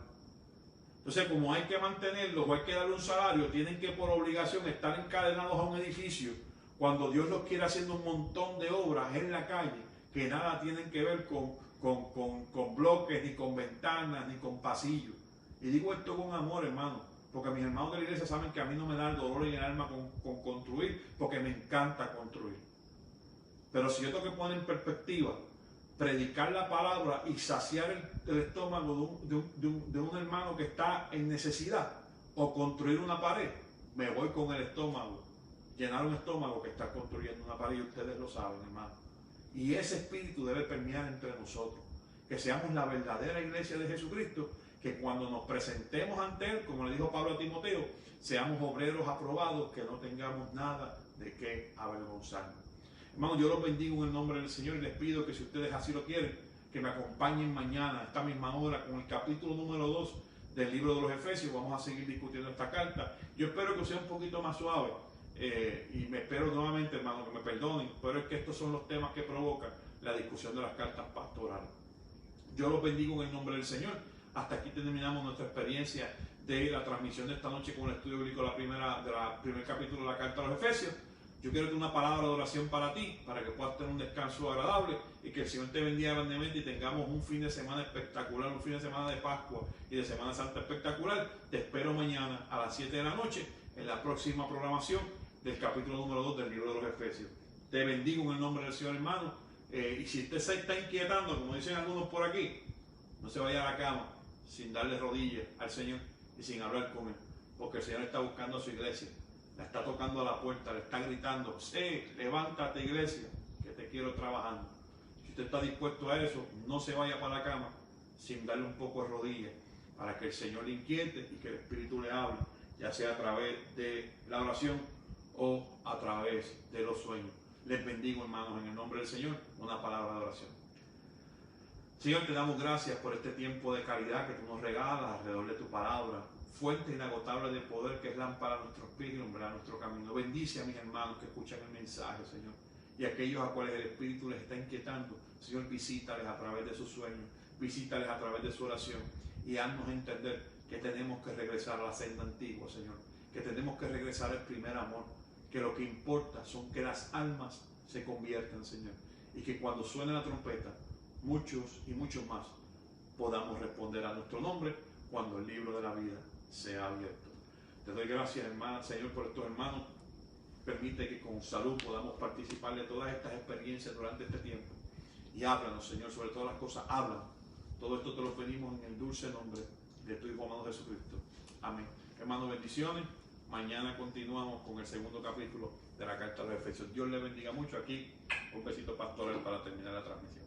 Entonces, como hay que mantenerlos o hay que darle un salario, tienen que por obligación estar encadenados a un edificio, cuando Dios los quiere haciendo un montón de obras en la calle que nada tienen que ver con bloques, ni con ventanas, ni con pasillos. Y digo esto con amor, hermano, porque mis hermanos de la iglesia saben que a mí no me da el dolor en el alma con construir, porque me encanta construir. Pero si yo tengo que poner en perspectiva predicar la palabra y saciar el estómago de un hermano que está en necesidad, o construir una pared, me voy con el estómago, llenar un estómago que está construyendo una pared, y ustedes lo saben, hermano. Y ese espíritu debe permear entre nosotros, que seamos la verdadera iglesia de Jesucristo, que cuando nos presentemos ante Él, como le dijo Pablo a Timoteo, seamos obreros aprobados, que no tengamos nada de qué avergonzarnos. Hermanos, yo los bendigo en el nombre del Señor y les pido que si ustedes así lo quieren, que me acompañen mañana a esta misma hora con el capítulo número 2 del libro de los Efesios. Vamos a seguir discutiendo esta carta. Yo espero que sea un poquito más suave y me espero nuevamente, hermano, que me perdonen, pero es que estos son los temas que provocan la discusión de las cartas pastorales. Yo los bendigo en el nombre del Señor. Hasta aquí terminamos nuestra experiencia de la transmisión de esta noche con el estudio bíblico del primer capítulo de la carta a los Efesios. Yo quiero tener una palabra de oración para ti, para que puedas tener un descanso agradable y que el Señor te bendiga grandemente y tengamos un fin de semana espectacular, un fin de semana de Pascua y de Semana Santa espectacular. Te espero mañana a las 7 de la noche en la próxima programación del capítulo número 2 del libro de los Efesios. Te bendigo en el nombre del Señor, hermano. Y si usted se está inquietando, como dicen algunos por aquí, no se vaya a la cama sin darle rodillas al Señor y sin hablar con Él, porque el Señor está buscando a su iglesia. La está tocando a la puerta, le está gritando: levántate, iglesia, que te quiero trabajando. Si usted está dispuesto a eso, no se vaya para la cama sin darle un poco de rodillas, para que el Señor le inquiete y que el Espíritu le hable, ya sea a través de la oración o a través de los sueños. Les bendigo, hermanos, en el nombre del Señor, una palabra de oración. Señor, te damos gracias por este tiempo de caridad que tú nos regalas alrededor de tu palabra, fuente inagotable de poder que es lámpara a nuestros pies y lumbrera nuestro camino. Bendice a mis hermanos que escuchan el mensaje, Señor, y a aquellos a cuales el Espíritu les está inquietando. Señor, visítales a través de sus sueños, visítales a través de su oración y haznos entender que tenemos que regresar a la senda antigua, Señor, que tenemos que regresar al primer amor, que lo que importa son que las almas se conviertan, Señor, y que cuando suene la trompeta, muchos y muchos más podamos responder a nuestro nombre cuando el libro de la vida sea abierto. Te doy gracias, hermana, Señor, por estos hermanos. Permite que con salud podamos participar de todas estas experiencias durante este tiempo. Y háblanos, Señor, sobre todas las cosas. Habla. Todo esto te lo pedimos en el dulce nombre de tu Hijo amado Jesucristo. Amén. Hermanos, bendiciones. Mañana continuamos con el segundo capítulo de la carta a los Efesios. Dios les bendiga mucho. Aquí un besito pastoral para terminar la transmisión.